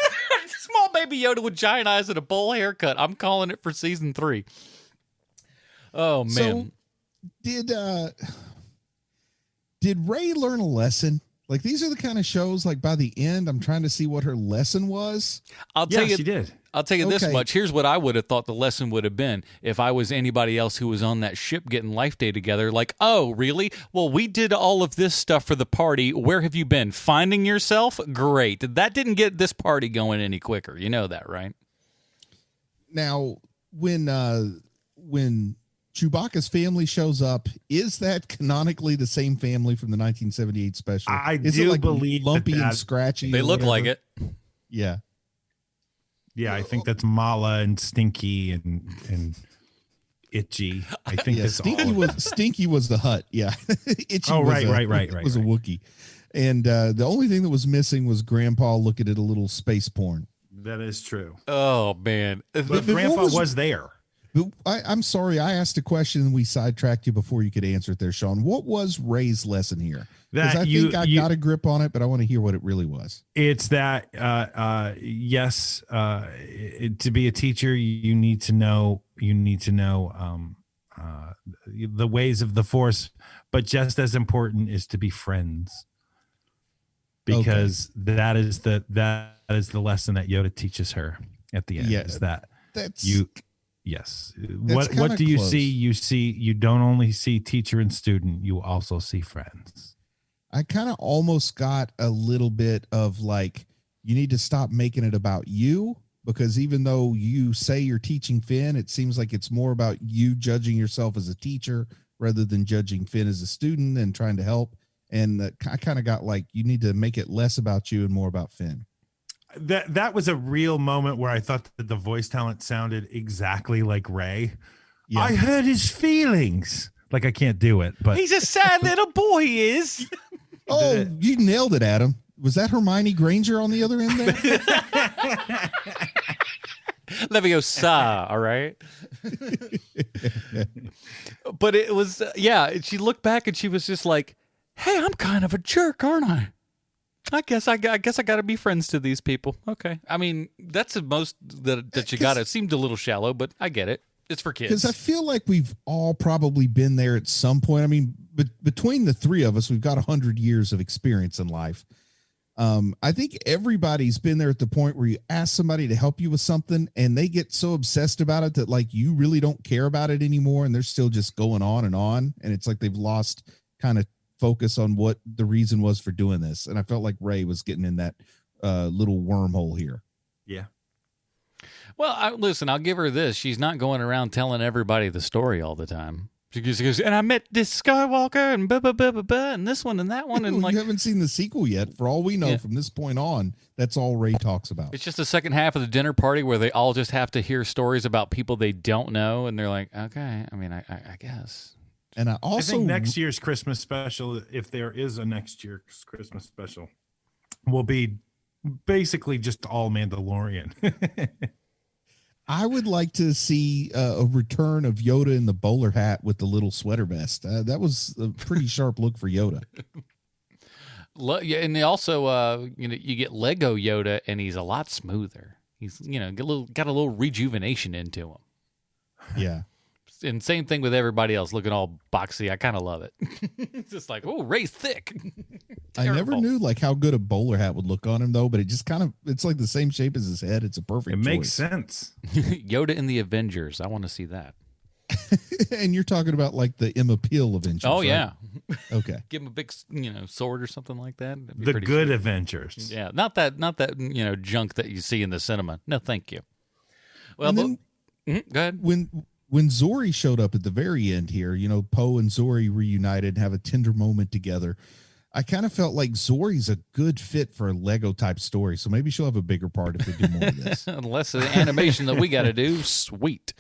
Small baby Yoda with giant eyes and a bowl haircut. I'm calling it for season 3. Oh, man. So did Rey learn a lesson? Like, these are the kind of shows, like, by the end, I'm trying to see what her lesson was. I'll tell you, she did. I'll tell you this Okay. much. Here's what I would have thought the lesson would have been if I was anybody else who was on that ship getting Life Day together. Like, oh, really? Well, we did all of this stuff for the party. Where have you been? Finding yourself? Great. That didn't get this party going any quicker. You know that, right? Now, when Chewbacca's family shows up, is that canonically the same family from the 1978 special? I is do it like believe lumpy that and scratchy. They or look like whatever? it. Yeah. Yeah, I think that's Mala and Stinky and Itchy. I think Yeah, that's Stinky was the Hutt. Yeah. Itchy Oh, was right. was a Wookiee. And the only thing that was missing was Grandpa looking at a little space porn. That is true. Oh, man. But Grandpa was there. I'm sorry, I asked a question and we sidetracked you before you could answer it there, Sean. What was Ray's lesson here? Because I think I got a grip on it, but I want to hear what it really was. It's that, yes, to be a teacher, you need to know the ways of the Force, but just as important is to be friends, because that is the lesson that Yoda teaches her at the end. Yeah, is that that's you. Yes. That's What do you close. see? You don't only see teacher and student, you also see friends. I kind of almost got a little bit of like, you need to stop making it about you, because even though you say you're teaching Finn, it seems like it's more about you judging yourself as a teacher rather than judging Finn as a student and trying to help. And I kind of got like, you need to make it less about you and more about Finn. That was a real moment where I thought that the voice talent sounded exactly like Ray. Yeah. I heard his feelings. Like, I can't do it, but He's a sad little boy, he is. Oh, you nailed it, Adam. Was that Hermione Granger on the other end there? Leviosa, all right? But it was, she looked back and she was just like, hey, I'm kind of a jerk, aren't I? I guess I got to be friends to these people. Okay. I mean, that's the most that you got. It seemed a little shallow, but I get it. It's for kids. Because I feel like we've all probably been there at some point. I mean, between the three of us, we've got 100 years of experience in life. I think everybody's been there at the point where you ask somebody to help you with something and they get so obsessed about it that like you really don't care about it anymore, and they're still just going on. And it's like they've lost kind of focus on what the reason was for doing this. And I felt like Ray was getting in that little wormhole here. yeah. Well, listen, I'll give her this. She's not going around telling everybody the story all the time. She goes, and I met this Skywalker and blah, blah, blah, blah, blah, and this one and that one. And like, you haven't seen the sequel yet. For all we know, from this point on, that's all Ray talks about. it's just the second half of the dinner party where they all just have to hear stories about people they don't know. And they're like, okay, I mean, I guess. And I also think next year's Christmas special, if there is a next year's Christmas special, will be basically just all Mandalorian. I would like to see a return of Yoda in the bowler hat with the little sweater vest. That was a pretty sharp look for Yoda. Yeah, and they also, you get Lego Yoda, and he's a lot smoother. He's, got a little rejuvenation into him. Yeah. And same thing with everybody else looking all boxy. I kind of love it. It's just like, oh, Ray's thick. I never knew like how good a bowler hat would look on him though, but it just kind of, it's like the same shape as his head. It's a perfect It makes choice. sense. Yoda in the Avengers. I want to see that. And you're talking about like the Emma Peel Avengers. Oh, right? yeah. Okay. Give him a big, sword or something like that. That'd be The pretty good sweet. Avengers. Yeah, not that junk that you see in the cinema. No, thank you. Well, And then go ahead. When Zori showed up at the very end here, Poe and Zori reunited and have a tender moment together. I kind of felt like Zori's a good fit for a Lego type story. So maybe she'll have a bigger part if they do more of this. Unless the animation that we got to do, sweet.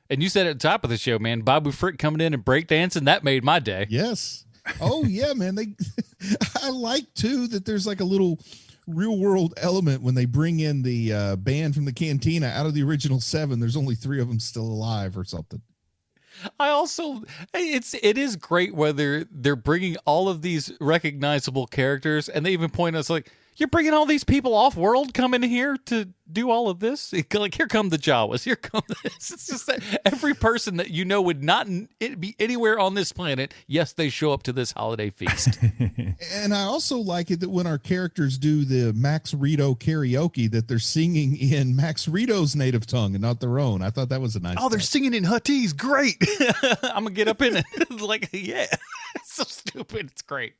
And you said at the top of the show, man, Babu Frick coming in and breakdancing, that made my day. Yes. Oh yeah, man. I like too that there's like a little real world element when they bring in the band from the Cantina out of the original 7. There's only 3 of them still alive or something. I also, it is great whether they're bringing all of these recognizable characters, and they even point us like, you're bringing all these people off world coming here to do all of this. Like, here come the Jawas. Here come this. It's just that every person that you know would not be anywhere on this planet. Yes, they show up to this holiday feast. And I also like it that when our characters do the Max Rito karaoke, that they're singing in Max Rito's native tongue and not their own. I thought that was a nice. Oh, they're singing in Huttese. Great. I'm gonna get up in it. Like, yeah, it's so stupid. It's great.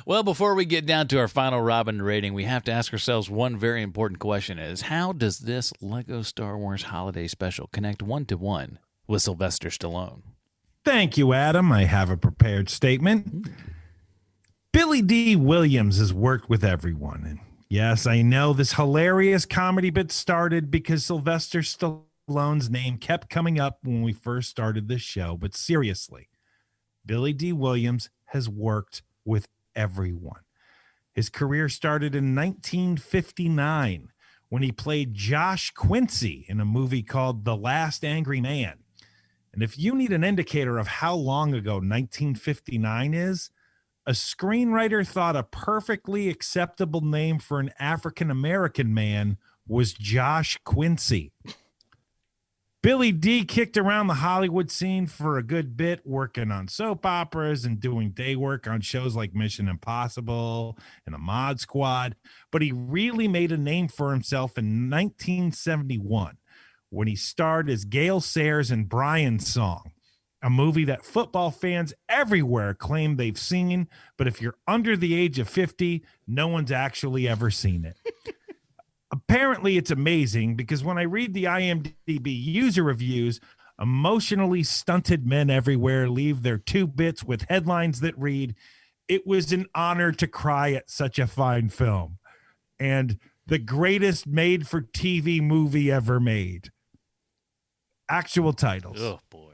Well, before we get down to our final Robin rating, we have to ask ourselves one very important question is, how does this LEGO Star Wars Holiday Special connect one-to-one with Sylvester Stallone? Thank you, Adam. I have a prepared statement. Billy D. Williams has worked with everyone. And yes, I know this hilarious comedy bit started because Sylvester Stallone's name kept coming up when we first started this show. But seriously, Billy D. Williams has worked with everyone. His career started in 1959 when he played Josh Quincy in a movie called The Last Angry Man. And if you need an indicator of how long ago 1959 is, a screenwriter thought a perfectly acceptable name for an African-American man was Josh Quincy. Billy D kicked around the Hollywood scene for a good bit, working on soap operas and doing day work on shows like Mission Impossible and The Mod Squad. But he really made a name for himself in 1971 when he starred as Gale Sayers in Brian's Song, a movie that football fans everywhere claim they've seen. But if you're under the age of 50, no one's actually ever seen it. Apparently, it's amazing because when I read the IMDb user reviews, emotionally stunted men everywhere leave their 2 bits with headlines that read, "It was an honor to cry at such a fine film," and "the greatest made-for-TV movie ever made." Actual titles. Oh, boy.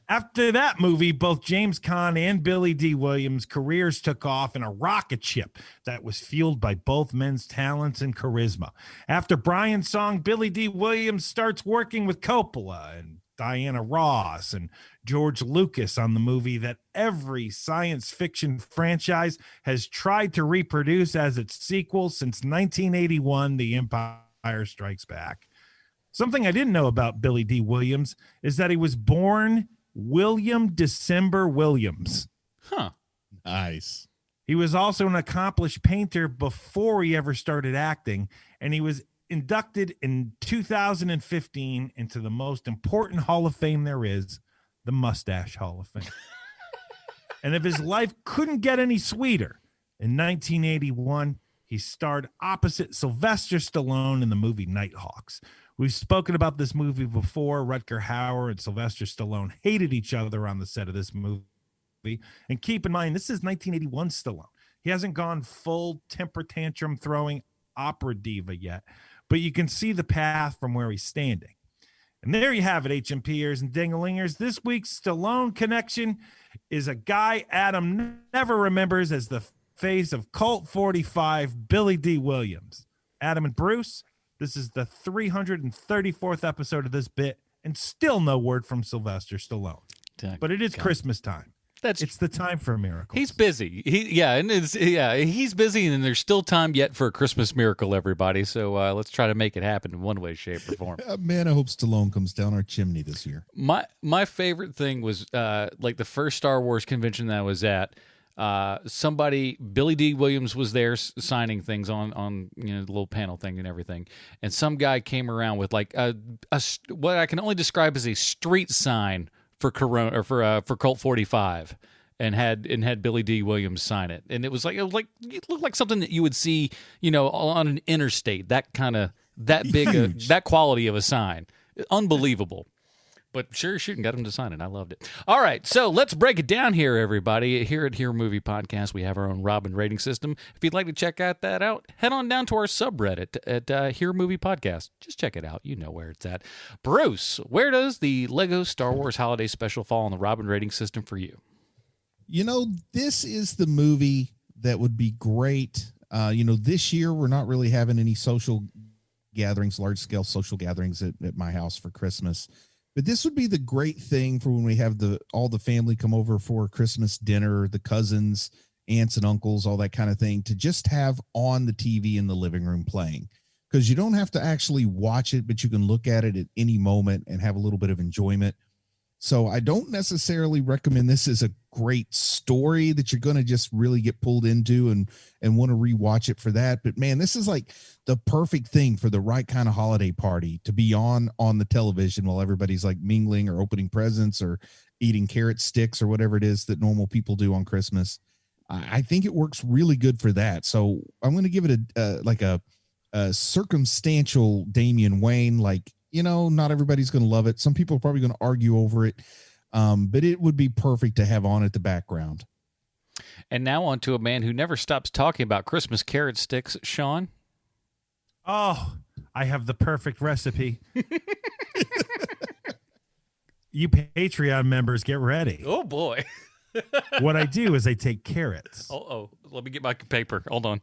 After that movie, both James Caan and Billy D. Williams' careers took off in a rocket ship that was fueled by both men's talents and charisma. After Brian's Song, Billy D. Williams starts working with Coppola and Diana Ross and George Lucas on the movie that every science fiction franchise has tried to reproduce as its sequel since 1981, The Empire Strikes Back. Something I didn't know about Billy D. Williams is that he was born William December Williams. Huh. Nice. He was also an accomplished painter before he ever started acting, and he was inducted in 2015 into the most important Hall of Fame there is, the Mustache Hall of Fame. And if his life couldn't get any sweeter, in 1981, he starred opposite Sylvester Stallone in the movie Nighthawks. We've spoken about this movie before. Rutger Hauer and Sylvester Stallone hated each other on the set of this movie. And keep in mind, this is 1981 Stallone. He hasn't gone full temper tantrum throwing opera diva yet, but you can see the path from where he's standing. And there you have it, HMPers and Dingalingers. This week's Stallone connection is a guy Adam never remembers as the face of Colt 45, Billy D. Williams. Adam and Bruce, this is the 334th episode of this bit, and still no word from Sylvester Stallone. But it is Christmas time. It's the time for miracles. He's busy. He's busy, and there's still time yet for a Christmas miracle, everybody. So let's try to make it happen in one way, shape, or form. Man, I hope Stallone comes down our chimney this year. My favorite thing was like the first Star Wars convention that I was at. Billy D. Williams was there signing things on the little panel thing and everything, and some guy came around with like a what I can only describe as a street sign for Corona or for Colt 45, and had Billy D. Williams sign it, and it looked like something that you would see on an interstate, that big that quality of a sign, unbelievable. But sure, shooting got him to sign it. I loved it. All right, so let's break it down here, everybody. Here at Here Movie Podcast, we have our own Robin rating system. If you'd like to check that out, head on down to our subreddit at Here Movie Podcast. Just check it out. You know where it's at. Bruce, where does the LEGO Star Wars Holiday Special fall on the Robin rating system for you? This is the movie that would be great This year we're not really having any social gatherings, large scale social gatherings at my house for Christmas. But this would be the great thing for when we have all the family come over for Christmas dinner, the cousins, aunts and uncles, all that kind of thing, to just have on the TV in the living room playing. Because you don't have to actually watch it, but you can look at it at any moment and have a little bit of enjoyment. So I don't necessarily recommend this as a great story that you're going to just really get pulled into and want to rewatch it for that. But man, this is like the perfect thing for the right kind of holiday party to be on the television while everybody's like mingling or opening presents or eating carrot sticks or whatever it is that normal people do on Christmas. I think it works really good for that. So I'm going to give it a circumstantial Damian Wayne, not everybody's going to love it. Some people are probably going to argue over it, but it would be perfect to have on at the background. And now on to a man who never stops talking about Christmas carrot sticks, Sean. Oh, I have the perfect recipe. You Patreon members, get ready. Oh, boy. What I do is I take carrots. Oh, let me get my paper. Hold on.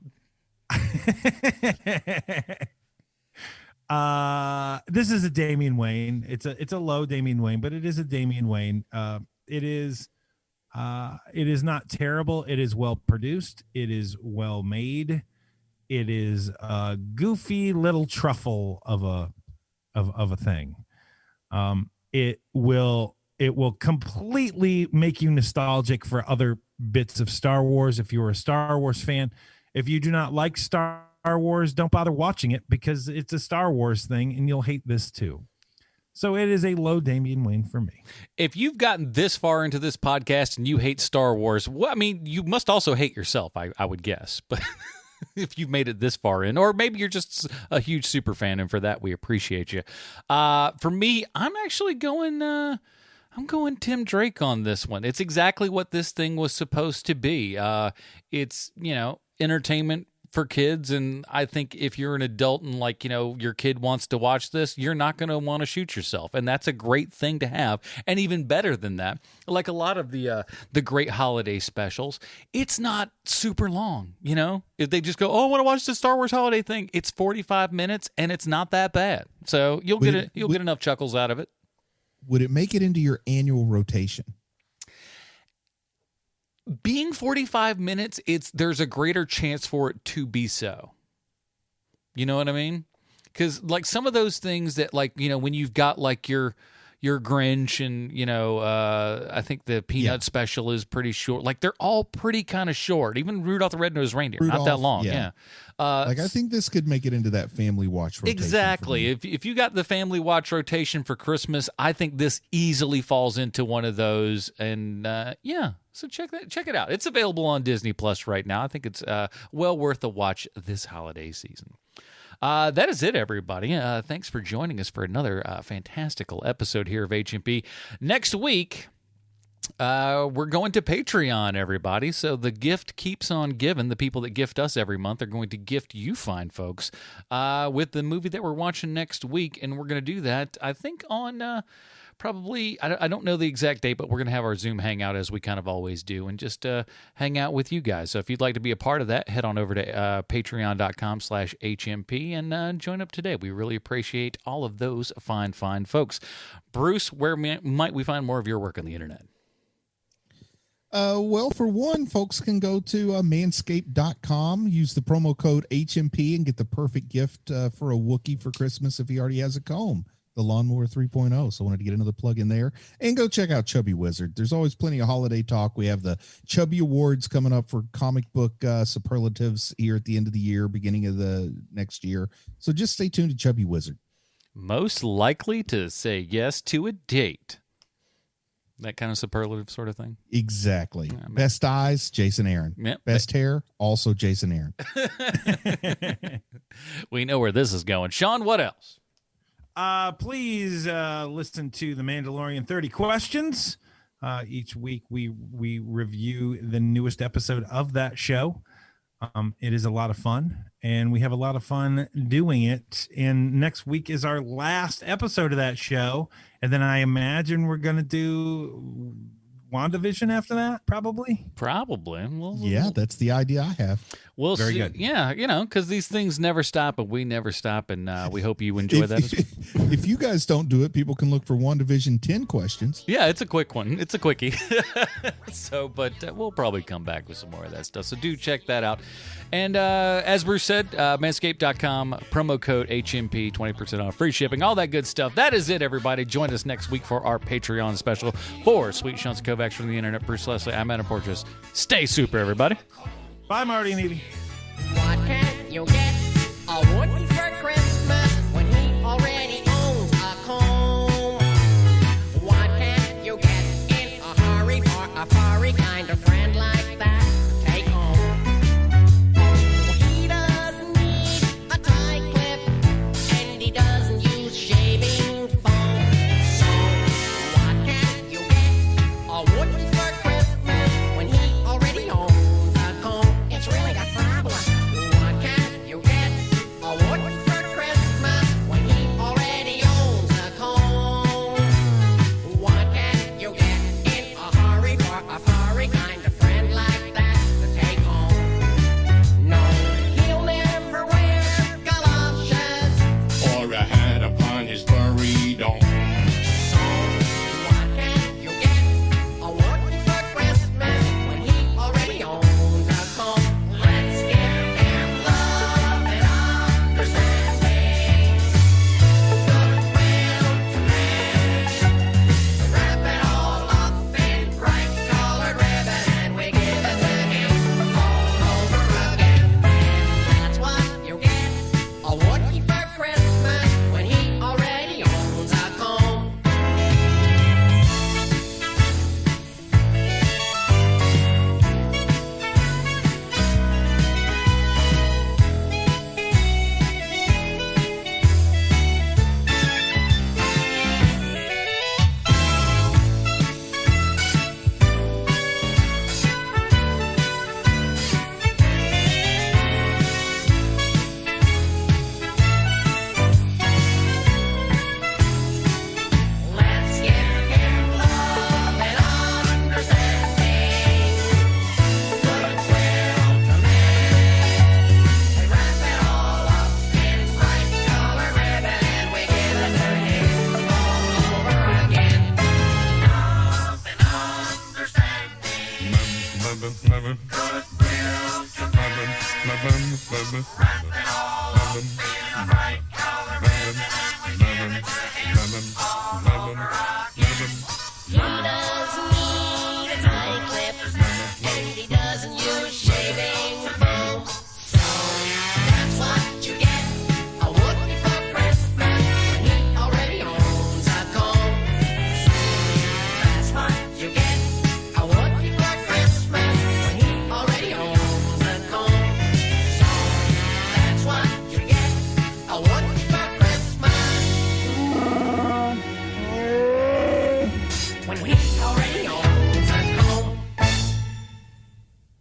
This is a Damian Wayne. It's a low Damian Wayne, but it is a Damian Wayne. It is not terrible. It is well produced. It is well made. It is a goofy little truffle of a thing. It will completely make you nostalgic for other bits of Star Wars if you're a Star Wars fan. If you do not like Star Wars, don't bother watching it because it's a Star Wars thing and you'll hate this too. So it is a low Damian Wayne for me. If you've gotten this far into this podcast and you hate Star Wars, you must also hate yourself, I would guess. But if you've made it this far in, or maybe you're just a huge super fan, and for that, we appreciate you. For me, I'm actually going... I'm going Tim Drake on this one. It's exactly what this thing was supposed to be. It's, entertainment for kids, and I think if you're an adult and your kid wants to watch this, you're not going to want to shoot yourself, and that's a great thing to have. And even better than that, like a lot of the great holiday specials, it's not super long. If they just go, I want to watch the Star Wars holiday thing, it's 45 minutes, and it's not that bad. So you'll get enough chuckles out of it. Would it make it into your annual rotation? Being 45 minutes, there's a greater chance for it to be so. You know what I mean? Because some of those things that when you've got your Grinch and I think the Peanut special is pretty short. They're all pretty kind of short. Even Rudolph the Red-Nosed Reindeer, not that long. Yeah. I think this could make it into that family watch rotation. Exactly. If you got the family watch rotation for Christmas, I think this easily falls into one of those. And so check it out. It's available on Disney Plus right now. I think it's well worth a watch this holiday season. That is it, everybody. Thanks for joining us for another fantastical episode here of HMP. Next week, we're going to Patreon, everybody. So the gift keeps on giving. The people that gift us every month are going to gift you fine folks with the movie that we're watching next week. And we're going to do that, I think, on... probably, I don't know the exact date, but we're going to have our Zoom hangout as we kind of always do and just hang out with you guys. So if you'd like to be a part of that, head on over to patreon.com/HMP and join up today. We really appreciate all of those fine folks. Bruce, where might we find more of your work on the internet? Well, for one, folks can go to manscaped.com, use the promo code HMP and get the perfect gift for a Wookiee for Christmas if he already has a comb. The Lawnmower 3.0. So I wanted to get another plug in there and go check out Chubby Wizard. There's always plenty of holiday talk. We have the Chubby Awards coming up for comic book superlatives here at the end of the year, beginning of the next year. So just stay tuned to Chubby Wizard. Most likely to say yes to a date. That kind of superlative sort of thing. Exactly. Yeah, best eyes, Jason Aaron. Yep. Best hair, also Jason Aaron. We know where this is going. Sean, what else? Please listen to The Mandalorian 30 Questions. Each week we review the newest episode of that show. It is a lot of fun, and we have a lot of fun doing it. And next week is our last episode of that show. And then I imagine we're going to do WandaVision after that, probably. Probably. Yeah, that's the idea I have. We'll Very see. good. Yeah, because these things never stop, and we never stop, and we hope you enjoy that as well. If you guys don't do it, people can look for WandaVision 10 questions. Yeah, it's a quick one. It's a quickie. But we'll probably come back with some more of that stuff. So do check that out. And as Bruce said, manscaped.com, promo code HMP, 20% off, free shipping, all that good stuff. That is it, everybody. Join us next week for our Patreon special. For Sweet Sean Kovacs from the internet, Bruce Leslie, I'm Adam Porges. Stay super, everybody. Bye, Marty and Edie. What can you get a Woody for Christmas when he already owns a comb? What can you get in a hurry for a furry kind of friend like that to take home? He doesn't need a tie clip and he doesn't use shaving foam. So what can you get a Woody for Christmas when he already owns a comb? It's really a problem. What can you get a Woody for Christmas when he already owns a comb? What can you get in a hurry for a furry kind of friend like that to take home? No, he'll never wear galoshes Or a hat upon his furry dome. So what can you get a Woody for Christmas when he already owns a comb? Let's give him love and understanding, goodwill to men. Wrap it all up in bright colored ribbon and we give it to him all over again. That's what you get a Woody for Christmas when he already owns a comb. Let's give him love and understanding, goodwill to men. We wrap it all up in bright colored ribbon and we give it to him all over again. Love and understanding, goodwill to men. Wrap it all up in bright colored ribbon and we give it to him